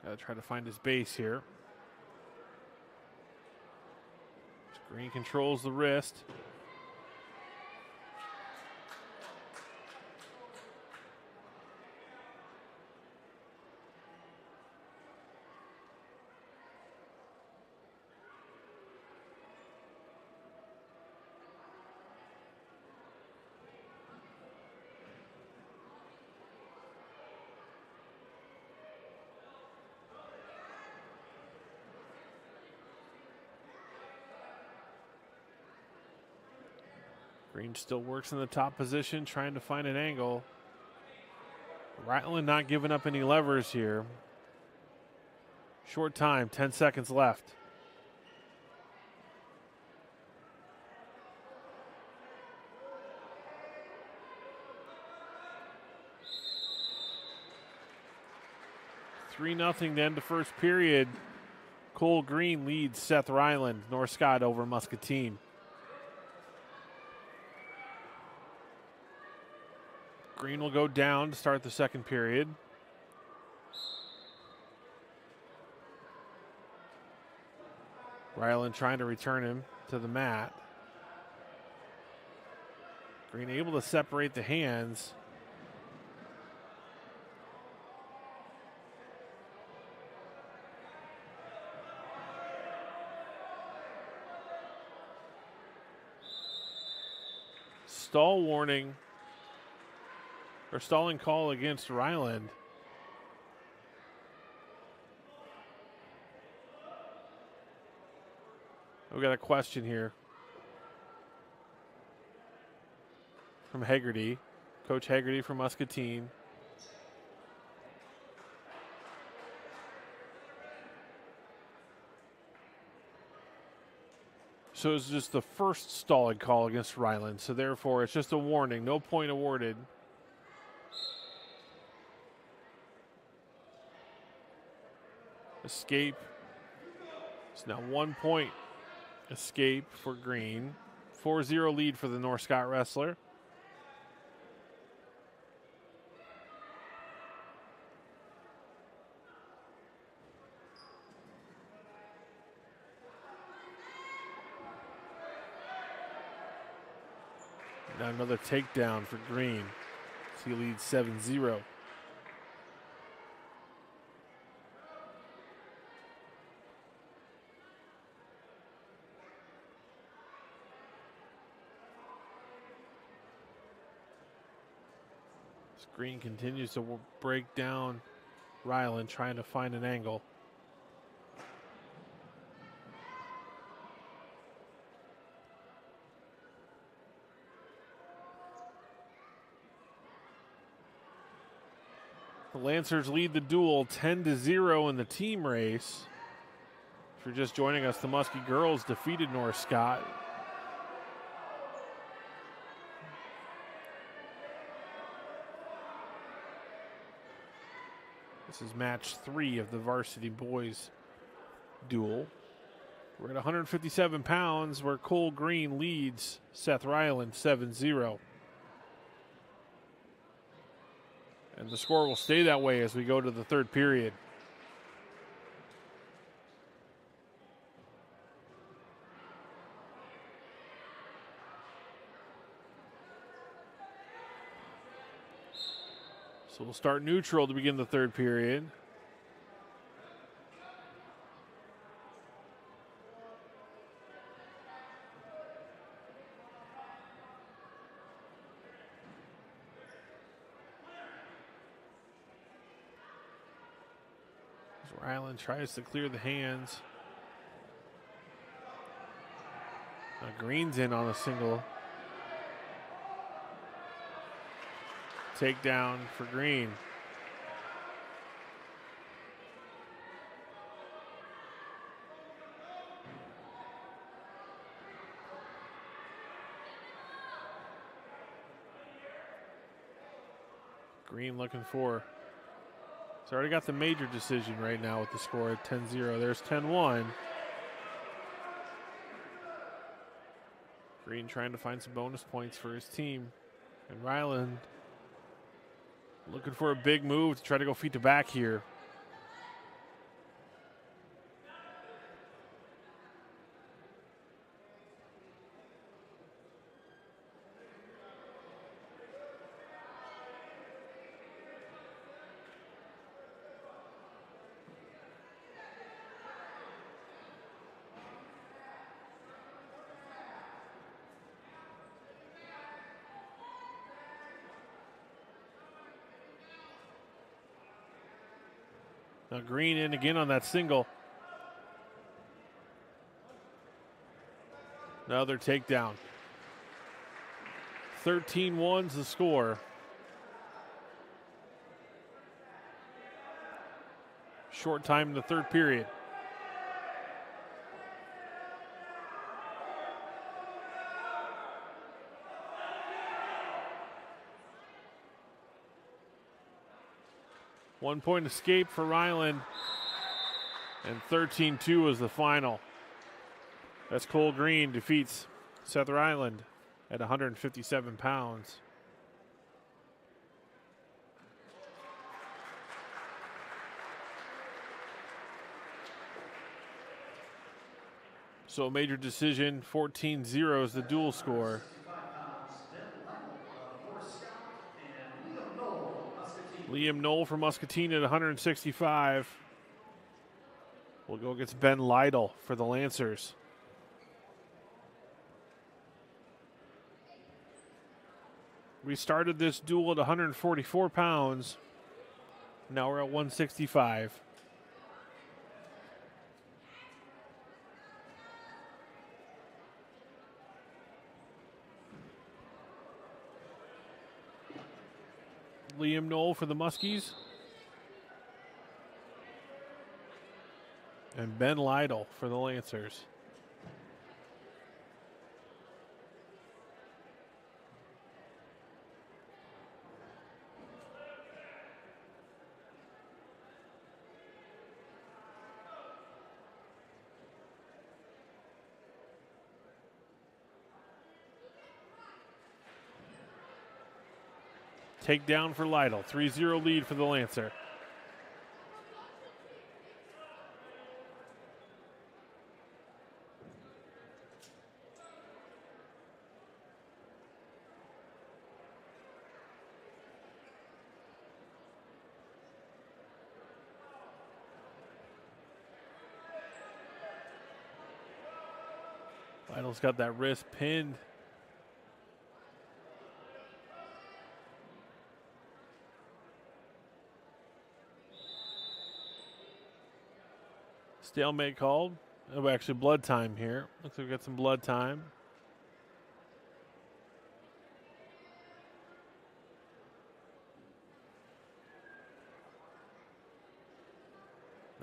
Gotta try to find his base here. Green controls the wrist. Green still works in the top position, trying to find an angle. Ryland not giving up any levers here. Short time, 10 seconds left. Three 0 to end the first period. Cole Green leads Seth Ryland, North Scott over Muscatine. Green will go down to start the second period. Ryland trying to return him to the mat. Green able to separate the hands. Stall warning. Or stalling call against Ryland. We got a question here from Hegarty, Coach Hegarty from Muscatine. So it's just the first stalling call against Ryland. So therefore, it's just a warning, no point awarded. Escape. It's now 1 point escape for Green. 4-0 lead for the North Scott wrestler. Now another takedown for Green. He leads 7-0. Green continues to break down Ryland, trying to find an angle. The Lancers lead the duel 10-0 in the team race. If you're just joining us, the Muskie girls defeated North Scott. This is match 3 of the varsity boys duel. We're at 157 pounds, where Cole Green leads Seth Ryland 7-0. And the score will stay that way as we go to the third period. So we'll start neutral to begin the third period. As Ryland tries to clear the hands. Now Green's in on a single. Takedown for Green. Green looking for. He's already got the major decision right now with the score at 10-0. There's 10-1. Green trying to find some bonus points for his team. And Ryland looking for a big move to try to go feet to back here. Now Green in again on that single. Another takedown. 13-1's the score. Short time in the third period. One point escape for Ryland, and 13-2 is the final. That's Cole Green defeats Seth Ryland at 157 pounds. So a major decision, 14-0 is the dual score. Liam Knoll from Muscatine at 165. We'll go against Ben Lytle for the Lancers. We started this duel at 144 pounds. Now we're at 165. Liam Knoll for the Muskies. And Ben Lytle for the Lancers. Takedown for Lytle. 3-0 lead for the Lancer. Lytle's got that wrist pinned. Stalemate called. Oh, actually, blood time here. Looks like we got some blood time.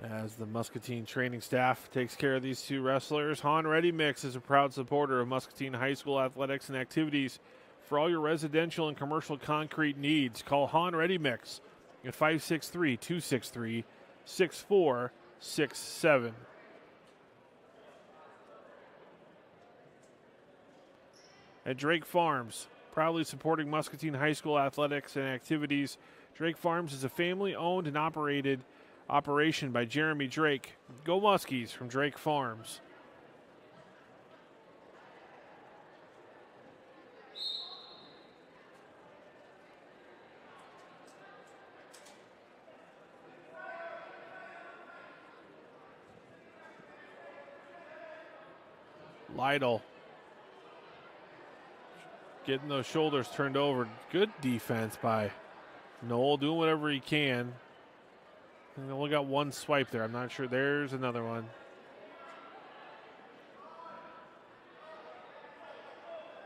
As the Muscatine training staff takes care of these two wrestlers. Han Ready Mix is a proud supporter of Muscatine High School athletics and activities. For all your residential and commercial concrete needs, call Han Ready Mix at 563-263-6467. At Drake Farms, proudly supporting Muscatine High School athletics and activities. Drake Farms is a family-owned and operated operation by Jeremy Drake. Go Muskies from Drake Farms. Lytle getting those shoulders turned over. Good defense by Noel, doing whatever he can. And they only got one swipe there. I'm not sure. There's another one.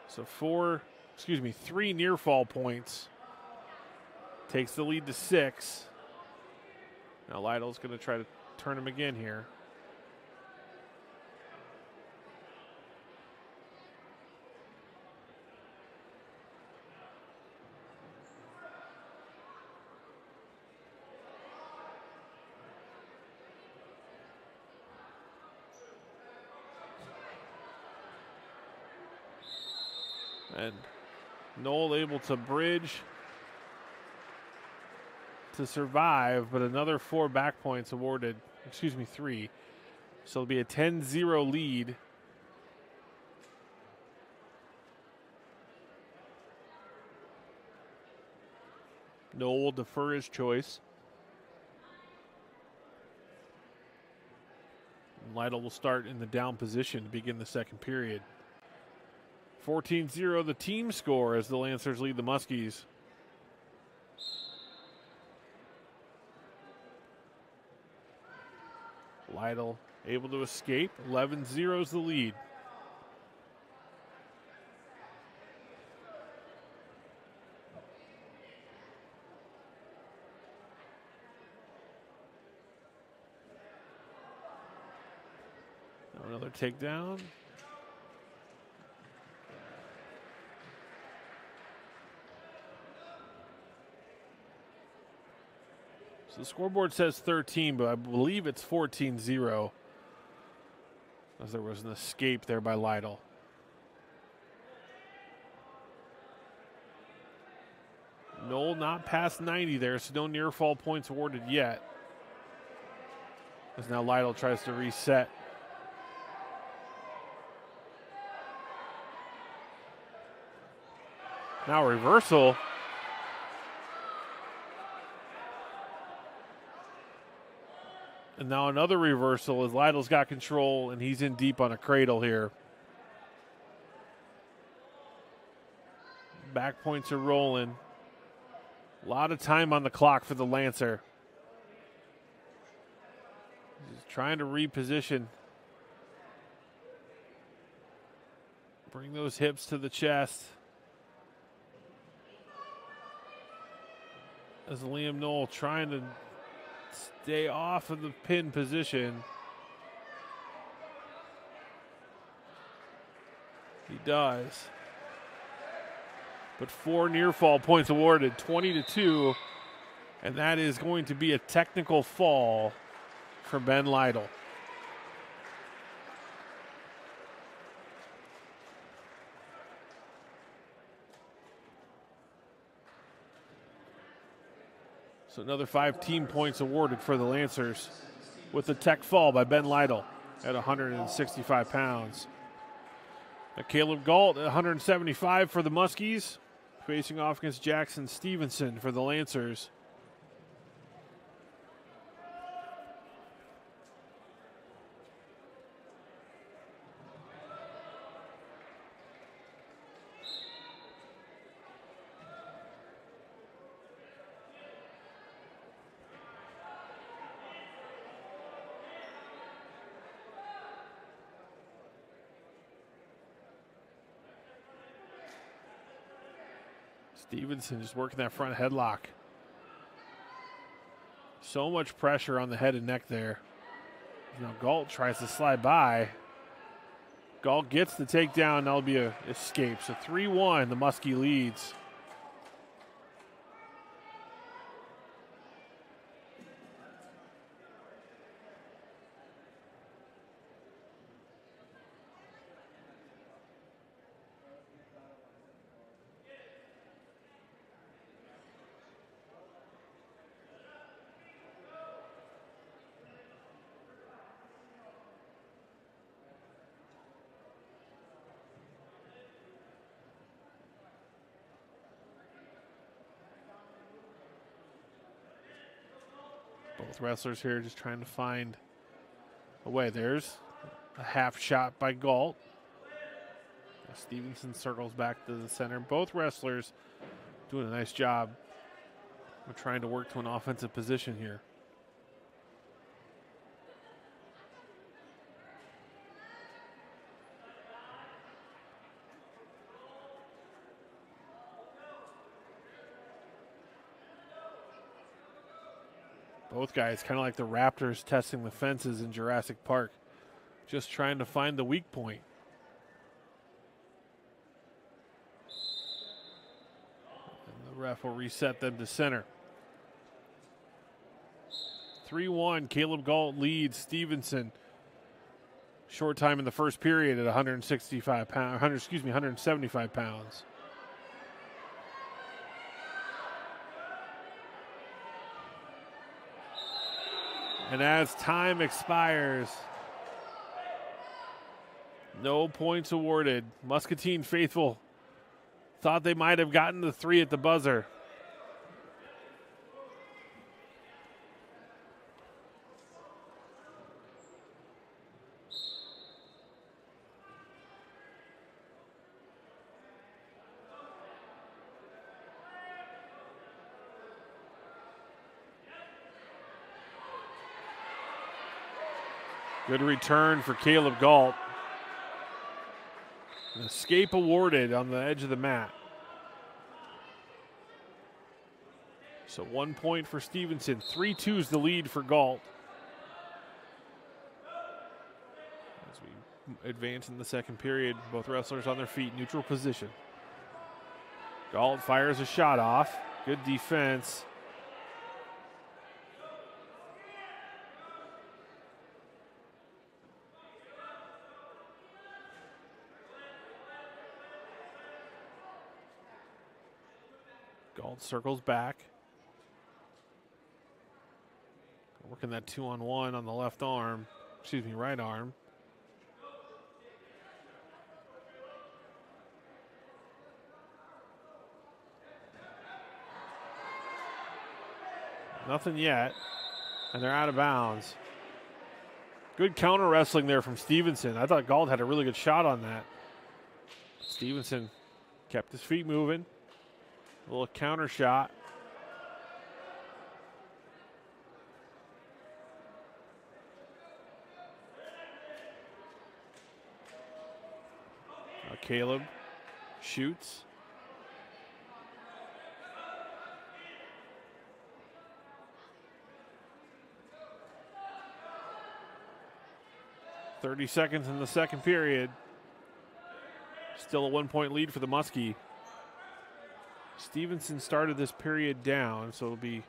So 3 near fall points. Takes the lead to 6. Now Lytle's going to try to turn him again here. And Noel able to bridge to survive, but another 4 back points awarded. 3. So it'll be a 10-0 lead. Noel will defer his choice. And Lytle will start in the down position to begin the second period. 14-0 the team score as the Lancers lead the Muskies. Lytle able to escape. 11-0 is the lead. Another takedown. So the scoreboard says 13, but I believe it's 14-0. As there was an escape there by Lytle. Noel not past 90 there, so no near fall points awarded yet. As now Lytle tries to reset. Now reversal. And now another reversal as Lytle's got control and he's in deep on a cradle here. Back points are rolling. A lot of time on the clock for the Lancer. He's trying to reposition. Bring those hips to the chest. As Liam Noel trying to stay off of the pin position. He does. But 4 near fall points awarded, 20-2. And that is going to be a technical fall for Ben Lytle. So another 5 team points awarded for the Lancers with the tech fall by Ben Lytle at 165 pounds. Now Caleb Galt at 175 for the Muskies, facing off against Jackson Stevenson for the Lancers. Stevenson just working that front headlock. So much pressure on the head and neck there. Now Galt tries to slide by. Galt gets the takedown. That'll be an escape. So 3-1, the Muskie leads. Both wrestlers here just trying to find a way. There's a half shot by Galt. Stevenson circles back to the center. Both wrestlers doing a nice job of trying to work to an offensive position here. Both guys kind of like the Raptors testing the fences in Jurassic Park, just trying to find the weak point. And the ref will reset them to center. 3-1, Caleb Galt leads Stevenson. Short time in the first period at 175 pounds, 175 pounds. And as time expires, no points awarded. Muscatine faithful thought they might have gotten the 3 at the buzzer. Good return for Caleb Galt. An escape awarded on the edge of the mat. So 1 point for Stevenson. 3-2 is the lead for Galt. As we advance in the second period, both wrestlers on their feet, neutral position. Galt fires a shot off. Good defense. Galt circles back. Working that 2-on-1 on the left arm. Right arm. Nothing yet. And they're out of bounds. Good counter wrestling there from Stevenson. I thought Galt had a really good shot on that. Stevenson kept his feet moving. A little counter shot. Now Caleb shoots. .30 seconds in the second period. Still a 1 point lead for the Muskie. Stevenson started this period down, so it'll be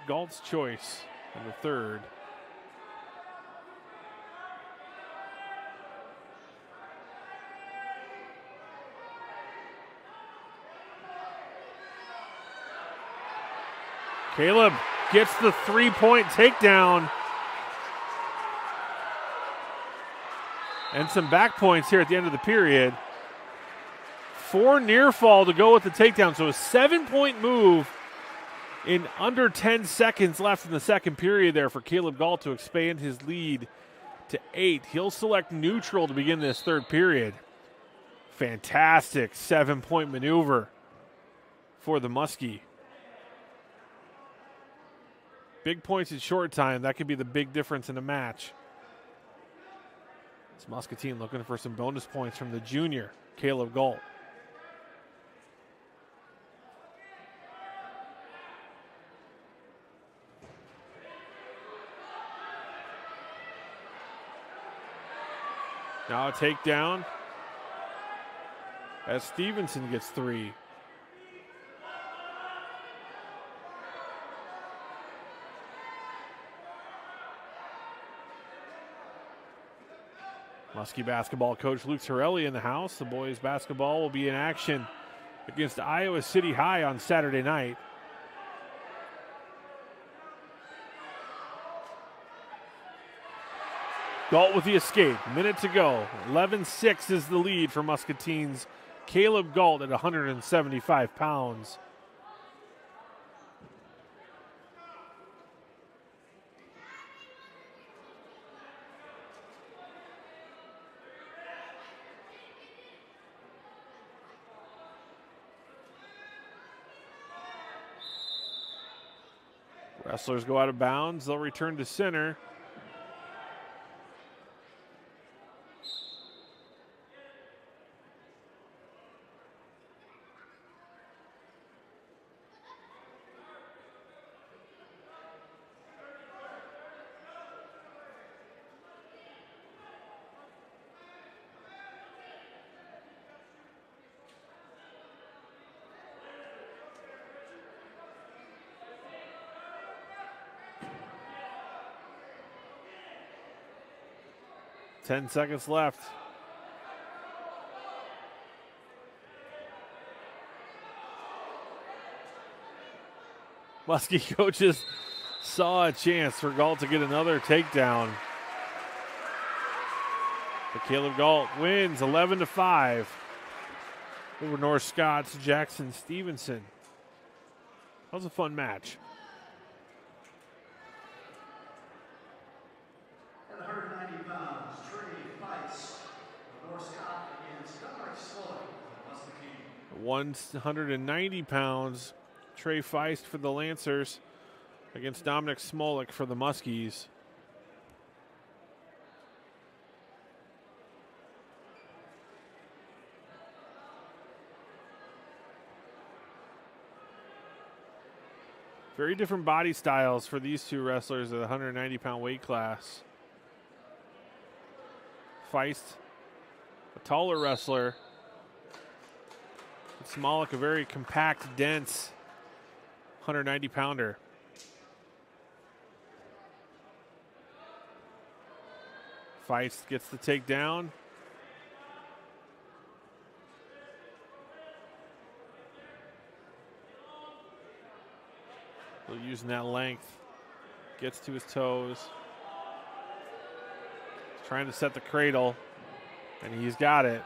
Galt's choice in the third. Caleb gets the 3-point takedown. And some back points here at the end of the period. 4 near fall to go with the takedown. So a 7-point move in under 10 seconds left in the second period there for Caleb Galt to expand his lead to 8. He'll select neutral to begin this third period. Fantastic 7-point maneuver for the Muskie. Big points in short time. That could be the big difference in a match. This Muscatine looking for some bonus points from the junior, Caleb Galt. Now a takedown as Stevenson gets 3. Muskie basketball coach Luke Torelli in the house. The boys basketball will be in action against Iowa City High on Saturday night. Galt with the escape. Minute to go. 11-6 is the lead for Muscatine's Caleb Galt at 175 pounds. Wrestlers go out of bounds. They'll return to center. Ten seconds left. Muskie coaches saw a chance for Galt to get another takedown. But Caleb Galt wins 11-5 over North Scott's Jackson Stevenson. That was a fun match. At 190 pounds, Trey Feist of North Scott against Dominic Sloan of Muscatine. 190 pounds, Trey Feist for the Lancers against Dominic Smolik for the Muskies. Very different body styles for these two wrestlers at the 190-pound weight class. Feist, a taller wrestler. Smolik, a very compact, dense 190-pounder. Feist gets the takedown. Still using that length. Gets to his toes. He's trying to set the cradle, and he's got it.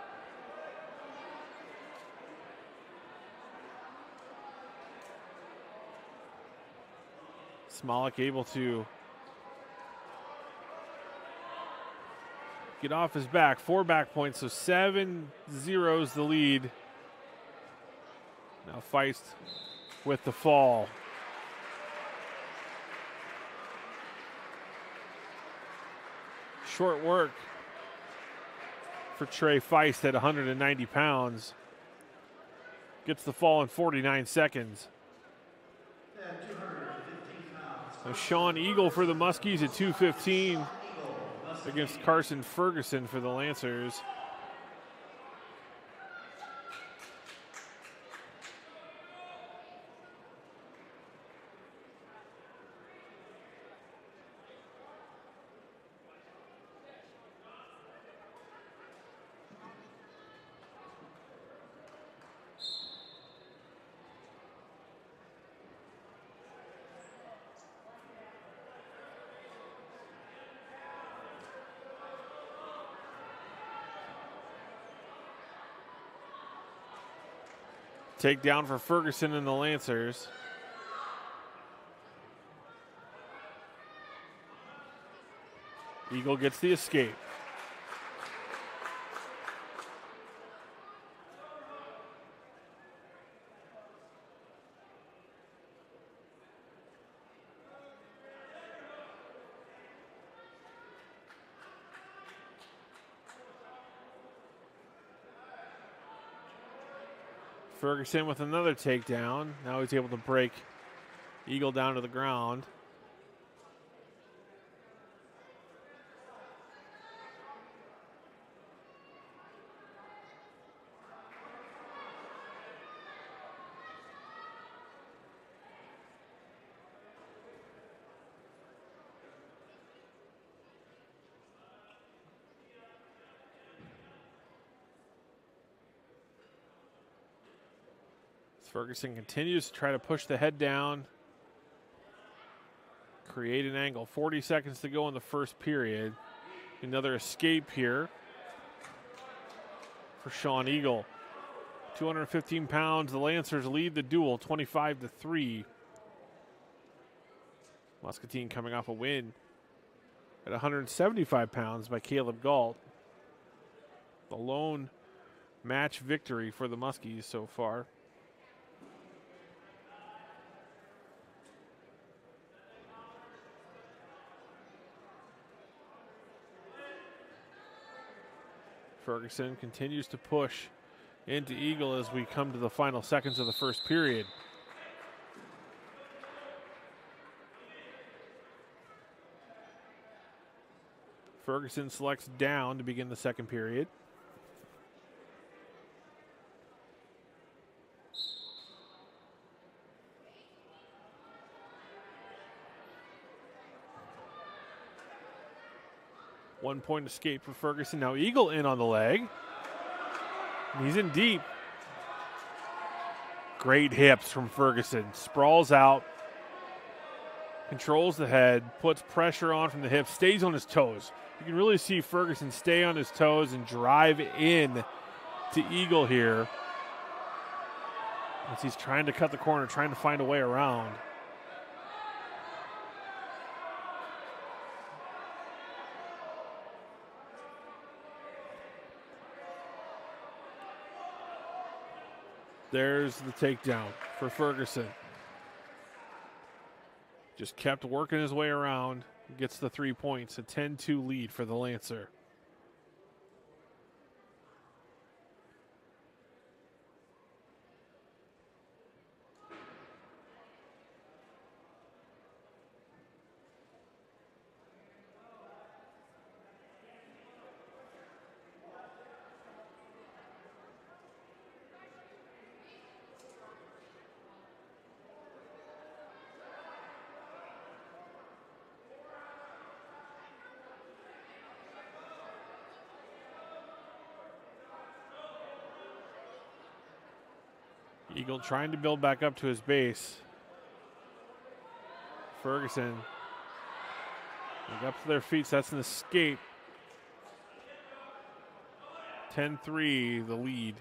Smolik able to get off his back. 4 back points, so 7-0's the lead. Now Feist with the fall. Short work for Trey Feist at 190 pounds. Gets the fall in 49 seconds. Now Sean Eagle for the Muskies at 215 against Carson Ferguson for the Lancers. Takedown for Ferguson and the Lancers. Eagle gets the escape. Ferguson with another takedown. Now he's able to break Eagle down to the ground. Ferguson continues to try to push the head down, create an angle. 40 seconds to go in the first period. Another escape here for Sean Eagle. 215 pounds. The Lancers lead the duel 25-3. Muscatine coming off a win at 175 pounds by Caleb Galt. The lone match victory for the Muskies so far. Ferguson continues to push into Eagle as we come to the final seconds of the first period. Ferguson selects down to begin the second period. One point escape for Ferguson. Now Eagle in on the leg. He's in deep. Great hips from Ferguson. Sprawls out. Controls the head. Puts pressure on from the hips. Stays on his toes. You can really see Ferguson stay on his toes and drive in to Eagle here. As he's trying to cut the corner, trying to find a way around. There's the takedown for Ferguson. Just kept working his way around. Gets the 3 points. A 10-2 lead for the Lancer. Eagle trying to build back up to his base. Ferguson up to their feet, so that's an escape. 10-3, the lead.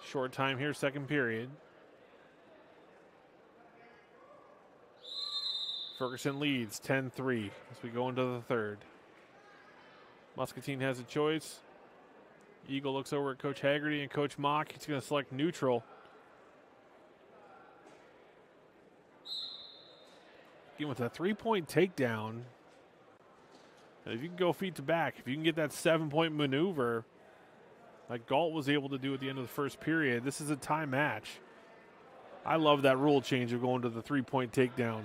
Short time here, second period. Ferguson leads 10-3 as we go into the third. Muscatine has a choice. Eagle looks over at Coach Haggerty and Coach Mock. He's going to select neutral. Again, with a 3-point takedown, if you can go feet to back, if you can get that 7-point maneuver like Galt was able to do at the end of the first period, this is a tie match. I love that rule change of going to the 3-point takedown.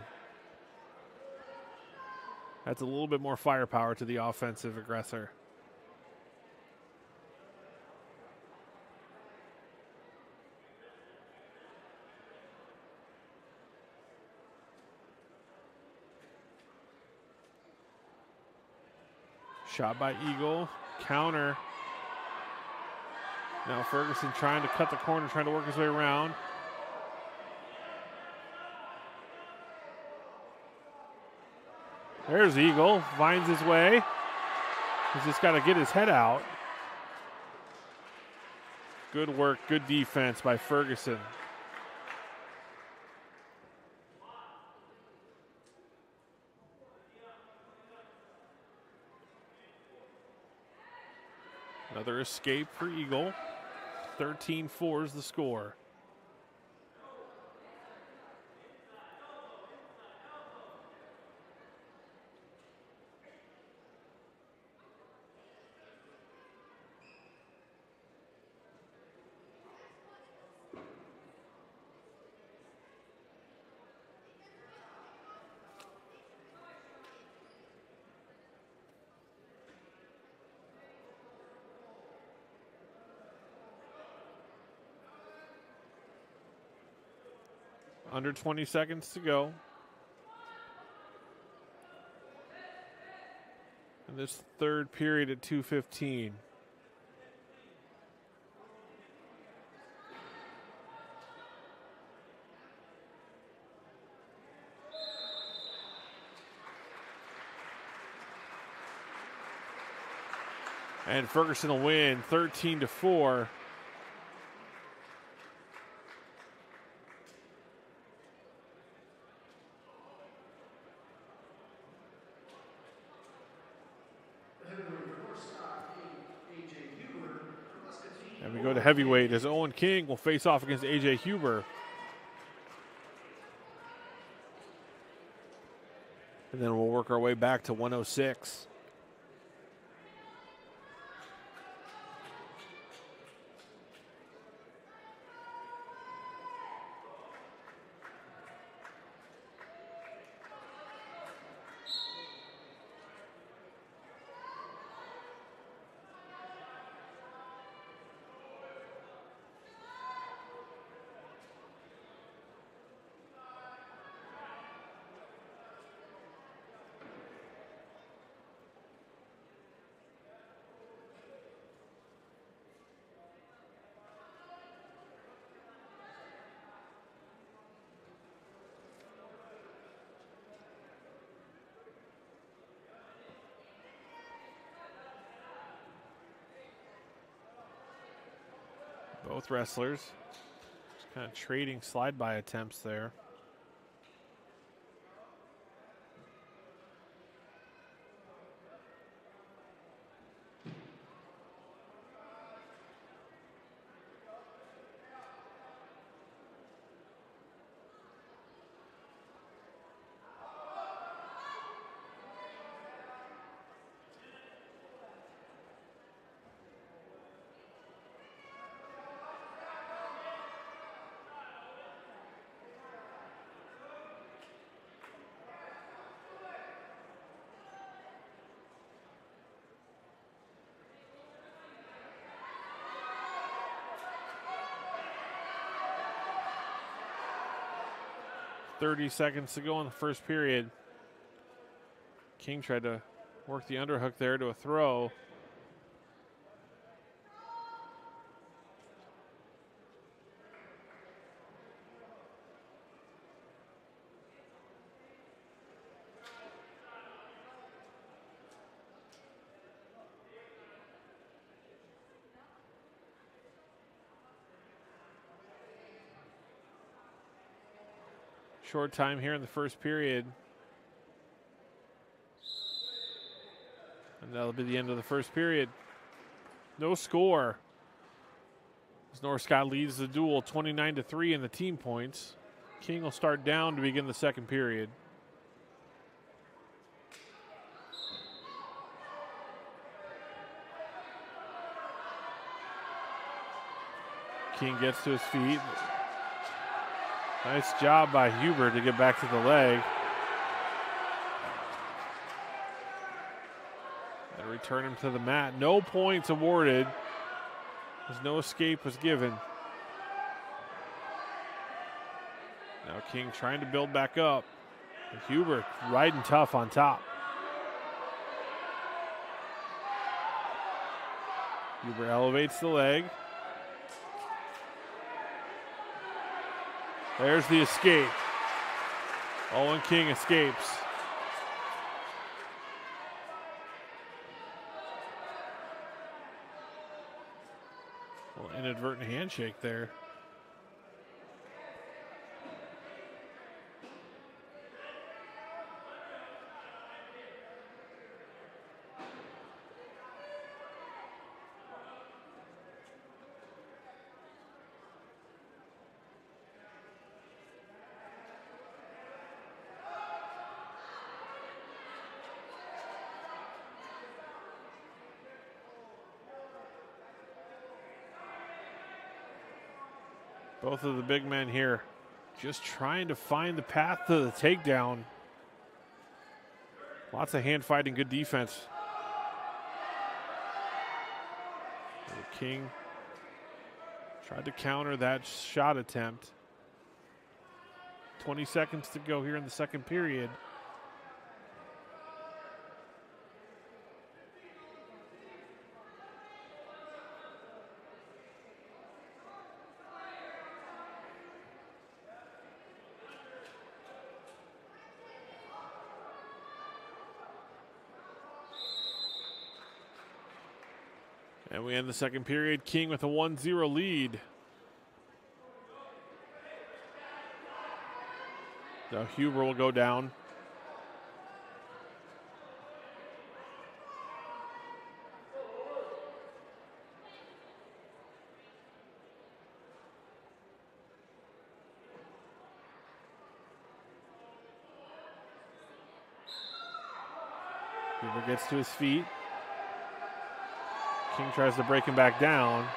That's a little bit more firepower to the offensive aggressor. Shot by Eagle. Counter. Now Ferguson trying to cut the corner, trying to work his way around. There's Eagle, finds his way. He's just got to get his head out. Good work, good defense by Ferguson. Another escape for Eagle. 13-4 is the score. Under 20 seconds to go. in this third period at 2:15. And Ferguson will win 13-4. And we go to heavyweight as Owen King will face off against AJ Huber. And then we'll work our way back to 106. Both wrestlers just kind of trading slide-by attempts there. Seconds to go in the first period. King tried to work the underhook there to a throw. Short time here in the first period. And that'll be the end of the first period. No score. As North Scott leads the duel 29-3 in the team points. King will start down to begin the second period. King gets to his feet. Nice job by Huber to get back to the leg. And return him to the mat. No points awarded, as no escape was given. Now King trying to build back up. And Huber riding tough on top. Huber elevates the leg. There's the escape. Owen King escapes. Well, inadvertent handshake there. Both of the big men here just trying to find the path to the takedown. Lots of hand fighting, good defense. King tried to counter that shot attempt. 20 seconds to go here in the second period. And we end the second period. King with a 1-0 lead. Now Huber will go down. Huber gets to his feet. King tries to break him back down.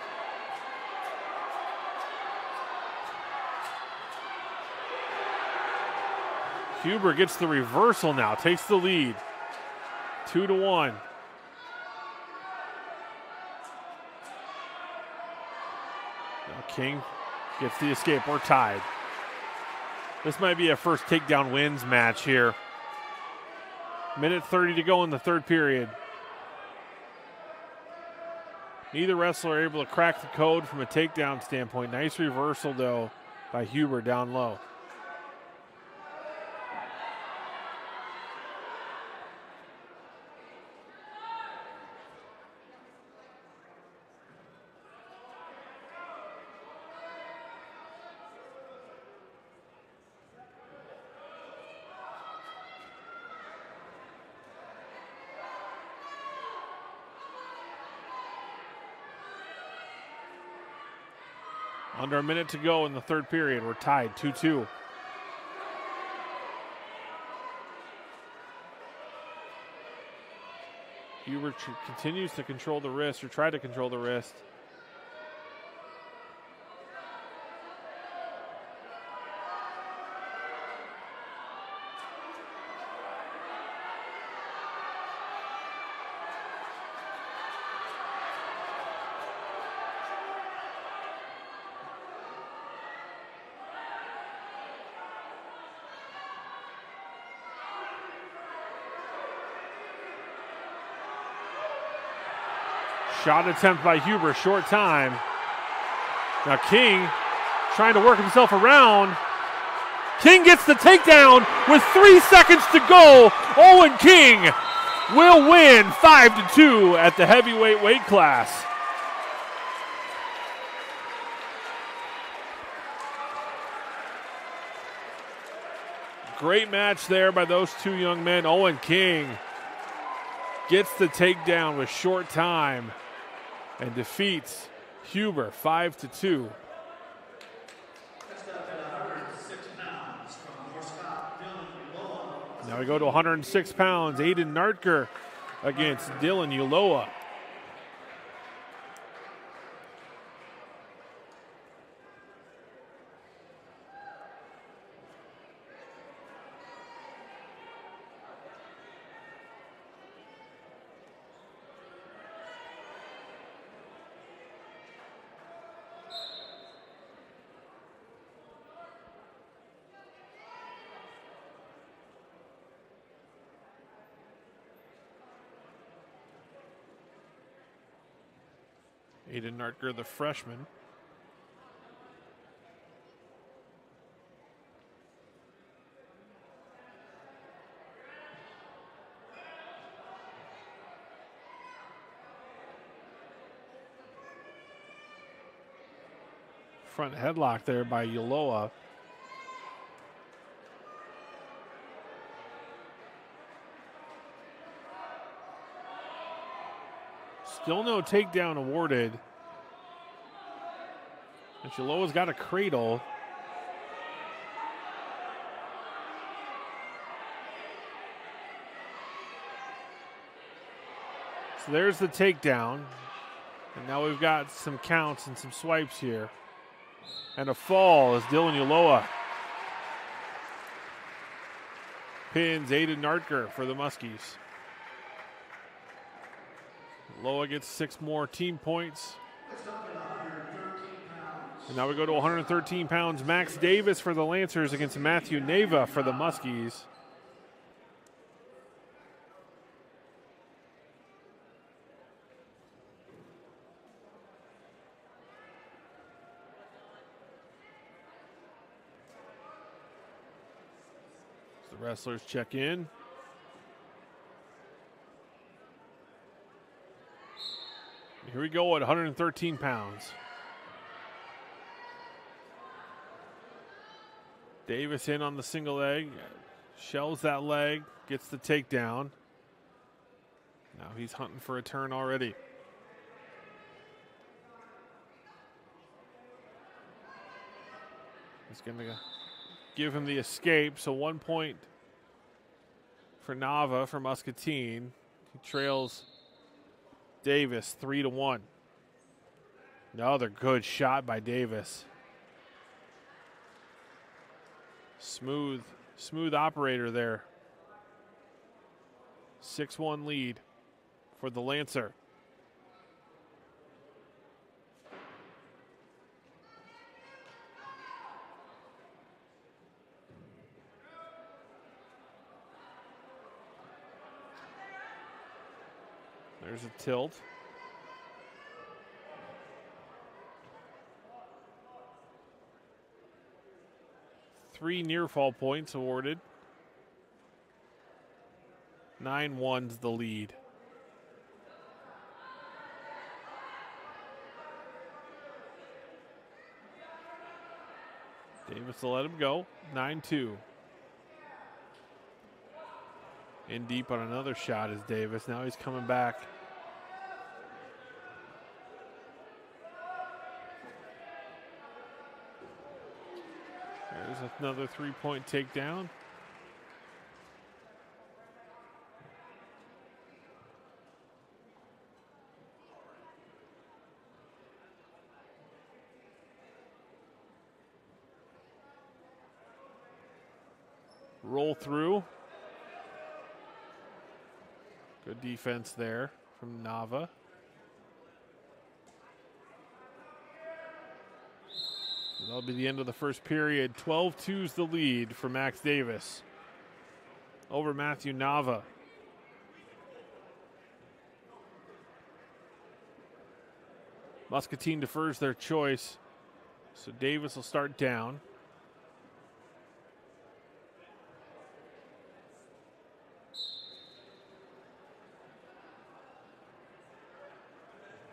Huber gets the reversal now, takes the lead. 2-1. Now King gets the escape. We're tied. This might be a first takedown wins match here. Minute 30 to go in the third period. Neither wrestler able to crack the code from a takedown standpoint. Nice reversal, though, by Huber down low. Under a minute to go in the third period. We're tied 2-2. Huber continues to control the wrist, or try to control the wrist. Shot attempt by Huber, short time. Now King trying to work himself around. King gets the takedown with 3 seconds to go. Owen King will win 5-2 at the heavyweight weight class. Great match there by those two young men. Owen King gets the takedown with short time and defeats Huber 5-2. Now we go to 106 pounds. Aiden Nartker against Dylan Uloa. Aiden Nartker, the freshman. Front headlock there by Uloa. Still no takedown awarded. And Uloa's got a cradle. So there's the takedown. And now we've got some counts and some swipes here. And a fall as Dylan Uloa pins Aiden Nartker for the Muskies. Uloa gets 6 more team points. And now we go to 113 pounds. Max Davis for the Lancers against Matthew Neva for the Muskies. The wrestlers check in. Here we go at 113 pounds. Davis in on the single leg. Shells that leg. Gets the takedown. Now he's hunting for a turn already. He's going to give him the escape. So 1 point for Nava for Muscatine. He trails Davis 3-1. Another good shot by Davis. Smooth operator there. 6-1 lead for the Lancer. There's a tilt. Three near fall points awarded. 9-1's the lead. Davis will let him go. 9-2. In deep on another shot is Davis. Now he's coming back. There's another 3-point takedown. Roll through. Good defense there from Nava. That'll be the end of the first period. 12-2's the lead for Max Davis over Matthew Nava. Muscatine defers their choice, so Davis will start down.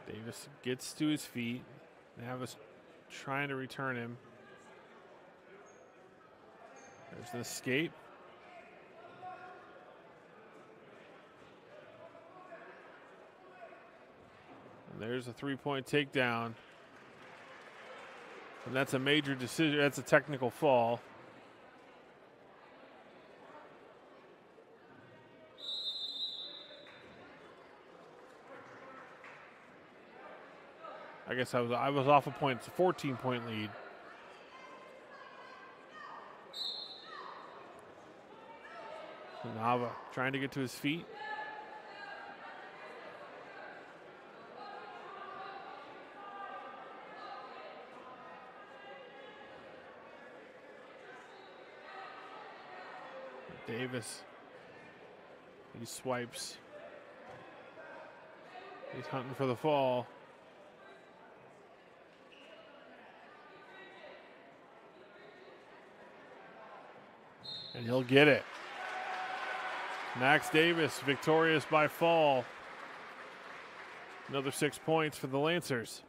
Davis gets to his feet. Nava's trying to return him. There's an escape. And there's a 3-point takedown. And that's a major decision. That's a technical fall. I guess I was off a point. It's a 14-point lead. Nava trying to get to his feet. Davis, he swipes. He's hunting for the fall. And he'll get it. Max Davis victorious by fall. Another 6 points for the Lancers.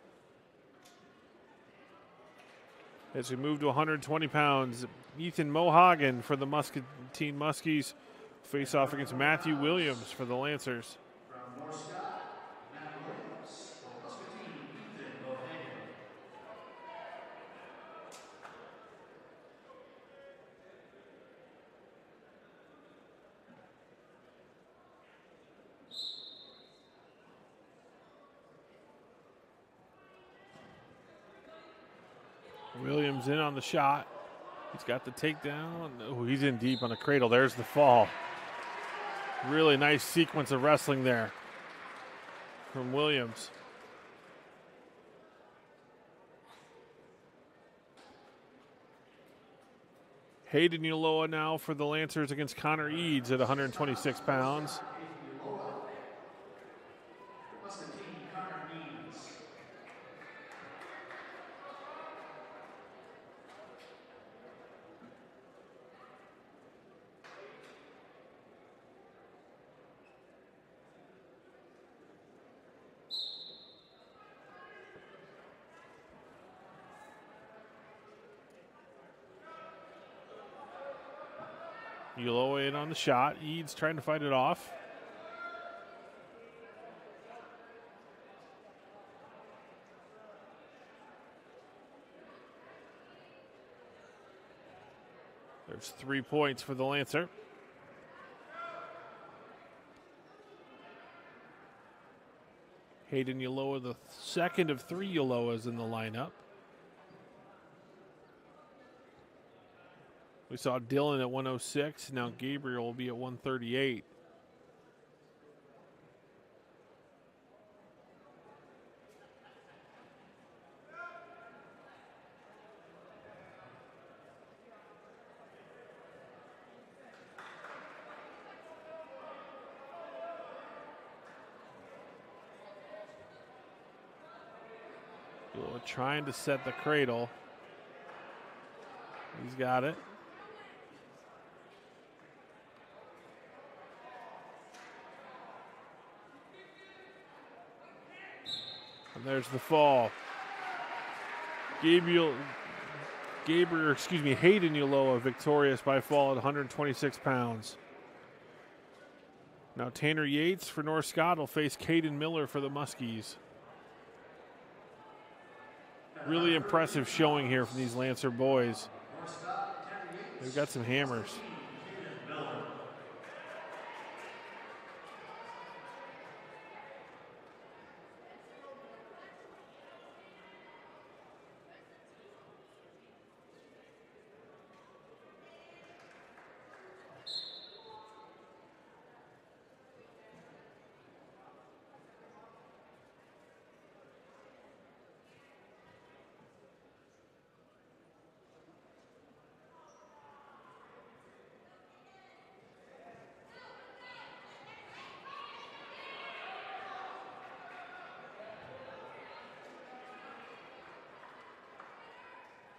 As we move to 120 pounds, Ethan Mohagan for the Muscatine Muskies face off against Matthew Williams for the Lancers. From Northcott, Matt Williams. For Muscatine, Ethan Mohagan. Williams in on the shot. He's got the takedown. Oh, he's in deep on the cradle. There's the fall. Really nice sequence of wrestling there from Williams. Hayden Uloa now for the Lancers against Connor Eads at 126 pounds. Muscatine, Connor Eads. Ulloa in on the shot. Eads trying to fight it off. There's 3 points for the Lancer. Hayden Ulloa, the second of 3 Ulloas in the lineup. We saw Dylan at 106. Now Gabriel will be at 138. Ulloa trying to set the cradle. He's got it. And there's the fall. Hayden Ulloa victorious by fall at 126 pounds. Now Tanner Yates for North Scott will face Caden Miller for the Muskies. Really impressive showing here from these Lancer boys. They've got some hammers.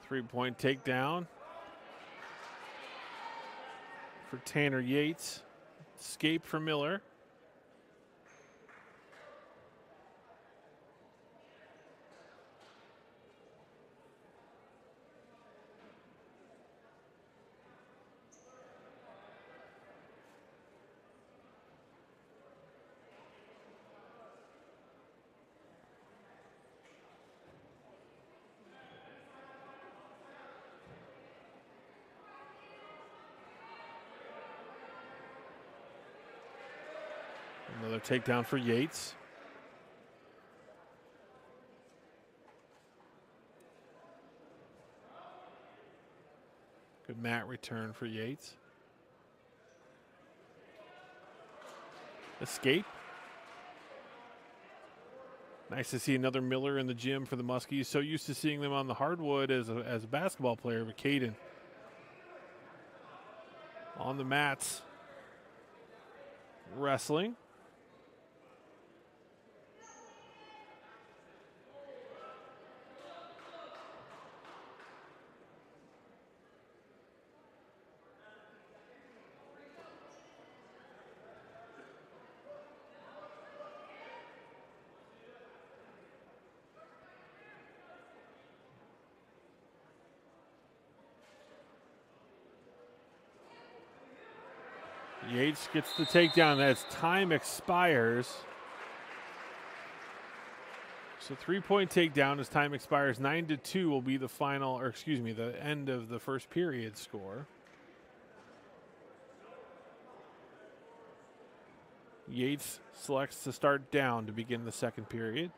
3-point takedown for Tanner Yates. Escape for Miller. Another takedown for Yates. Good mat return for Yates. Escape. Nice to see another Miller in the gym for the Muskies. So used to seeing them on the hardwood as a basketball player, but Caden on the mats wrestling. Yates gets the takedown as time expires. So 3-point takedown as time expires. 9-2 will be the final, or excuse me, the end of the first period score. Yates selects to start down to begin the second period.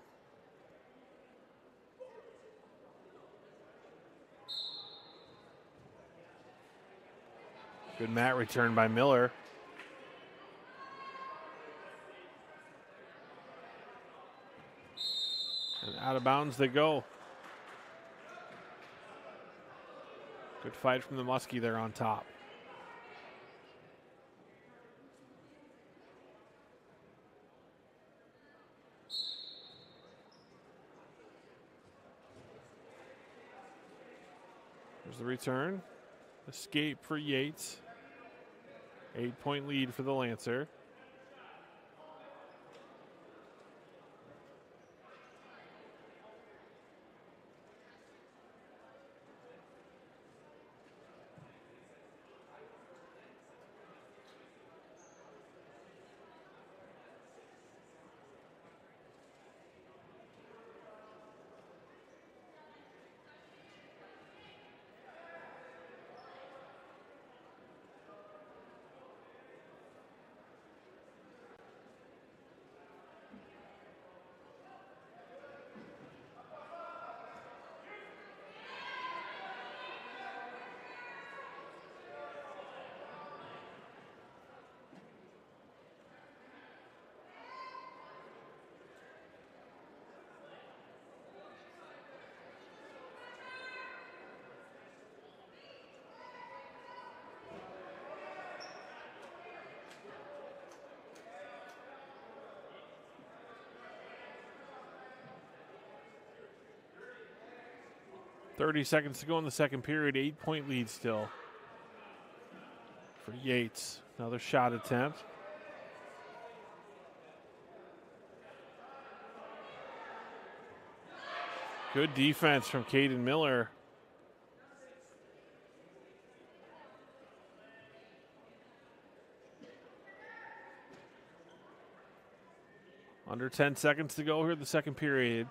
Good mat return by Miller. And out of bounds they go. Good fight from the Muskie there on top. There's the return. Escape for Yates. 8-point lead for the Lancer. 30 seconds to go in the second period. 8-point lead still for Yates. Another shot attempt. Good defense from Caden Miller. Under 10 seconds to go here in the second period.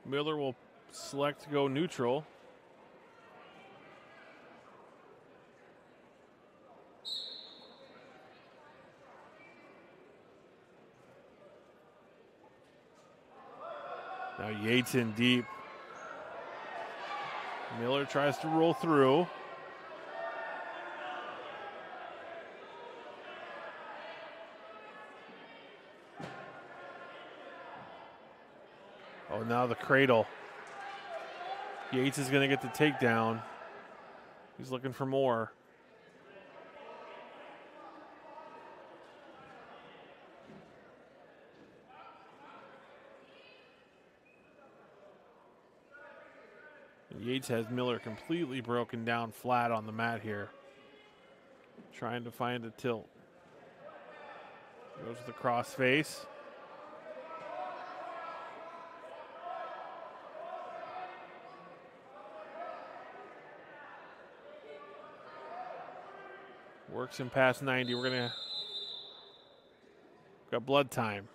Miller will select to go neutral. Now Yates in deep. Miller tries to roll through. Oh, now the cradle. Yates is going to get the takedown. He's looking for more. Yates has Miller completely broken down flat on the mat here. Trying to find a tilt. Goes to the cross face. Works him past 90. We're going to got blood time.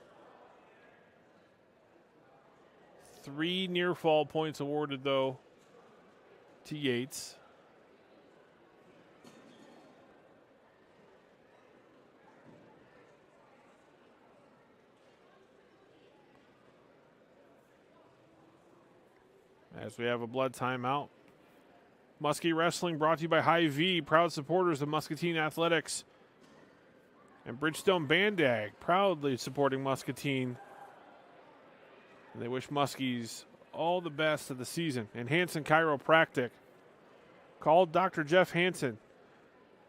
3 near fall points awarded, though, to Yates. As we have a blood timeout. Muskie Wrestling brought to you by Hy-Vee, proud supporters of Muscatine Athletics. And Bridgestone Bandag, proudly supporting Muscatine. And they wish Muskies all the best of the season. And Hanson Chiropractic. Call Dr. Jeff Hanson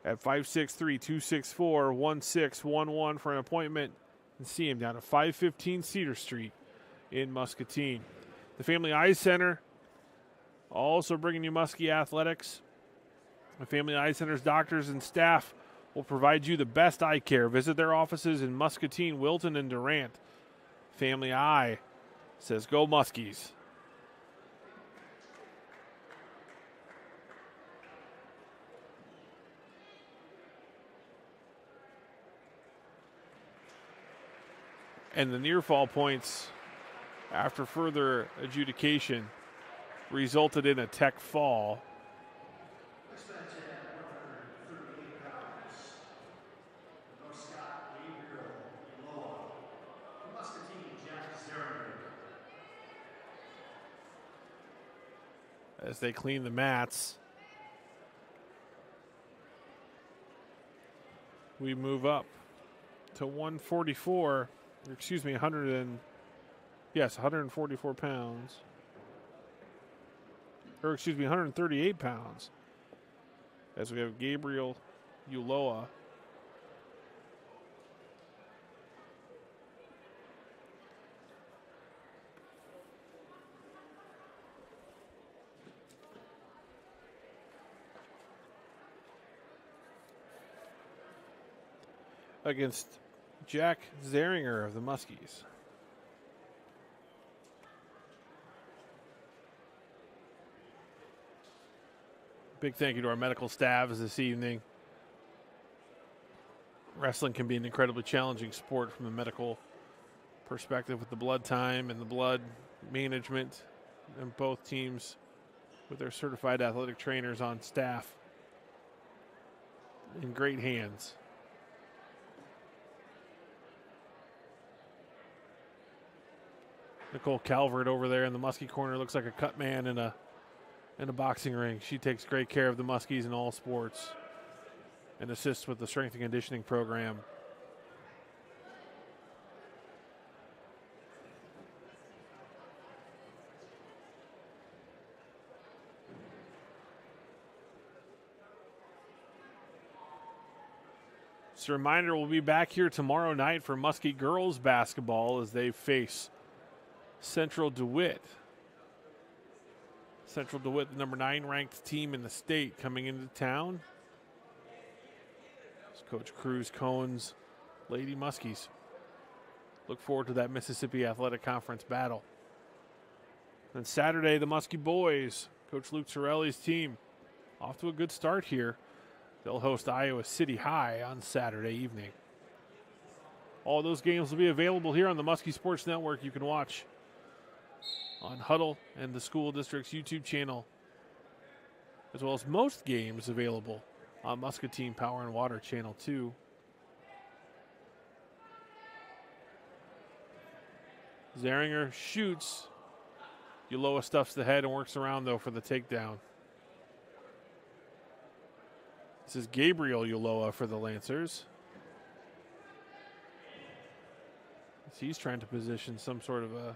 at 563-264-1611 for an appointment and see him down at 515 Cedar Street in Muscatine. The Family Eye Center also bringing you Muskie Athletics. The Family Eye Center's doctors and staff will provide you the best eye care. Visit their offices in Muscatine, Wilton, and Durant. Family Eye says, go Muskies. And the near fall points, after further adjudication, resulted in a tech fall. This match at 138 pounds. North Scott Gabriel Eloa. From Muscatine, Jack Zeringer. As they clean the mats, we move up to 144, excuse me, 144 pounds. Or excuse me, 138 pounds. As we have Gabriel Uloa. Against Jack Zeringer of the Muskies. Big thank you to our medical staff this evening. Wrestling can be an incredibly challenging sport from a medical perspective with the blood time and the blood management, and both teams with their certified athletic trainers on staff in great hands. Nicole Calvert over there in the Muskie corner looks like a cut man in a boxing ring. She takes great care of the Muskies in all sports and assists with the strength and conditioning program. Just a reminder, we'll be back here tomorrow night for Muskie girls basketball as they face Central DeWitt. Central DeWitt, the number 9 ranked team in the state, coming into town. It's Coach Cruz Cohen's Lady Muskies. Look forward to that Mississippi Athletic Conference battle. Then Saturday, the Muskie boys, Coach Luke Torelli's team, off to a good start here. They'll host Iowa City High on Saturday evening. All those games will be available here on the Muskie Sports Network. You can watch on Huddle and the school district's YouTube channel, as well as most games available on Muscatine Power and Water Channel 2. Zeringer shoots. Ulloa stuffs the head and works around, though, for the takedown. This is Gabriel Ulloa for the Lancers. He's trying to position some sort of a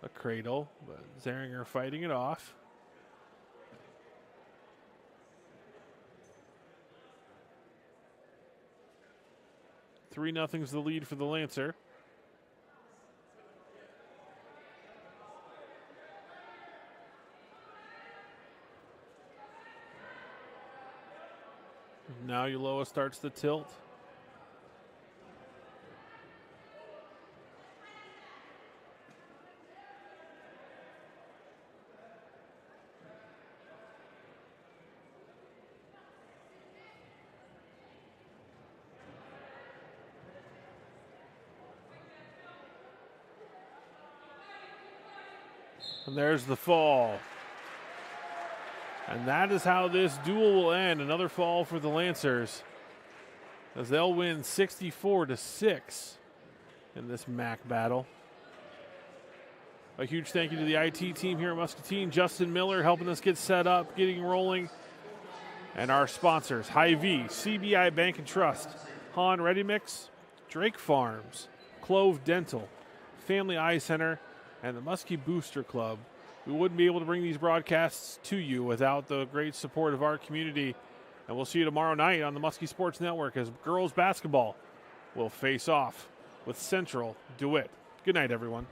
cradle, but Zeringer fighting it off. Three nothing's the lead for the Lancer. Now Ulloa starts the tilt. And there's the fall. And that is how this duel will end. Another fall for the Lancers, as they'll win 64-6 in this MAC battle. A huge thank you to the IT team here at Muscatine. Justin Miller helping us get set up, getting rolling. And our sponsors, Hy-Vee, CBI Bank and Trust, Han Ready Mix, Drake Farms, Clove Dental, Family Eye Center, and the Muskie Booster Club. We wouldn't be able to bring these broadcasts to you without the great support of our community. And we'll see you tomorrow night on the Muskie Sports Network as girls basketball will face off with Central DeWitt. Good night, everyone.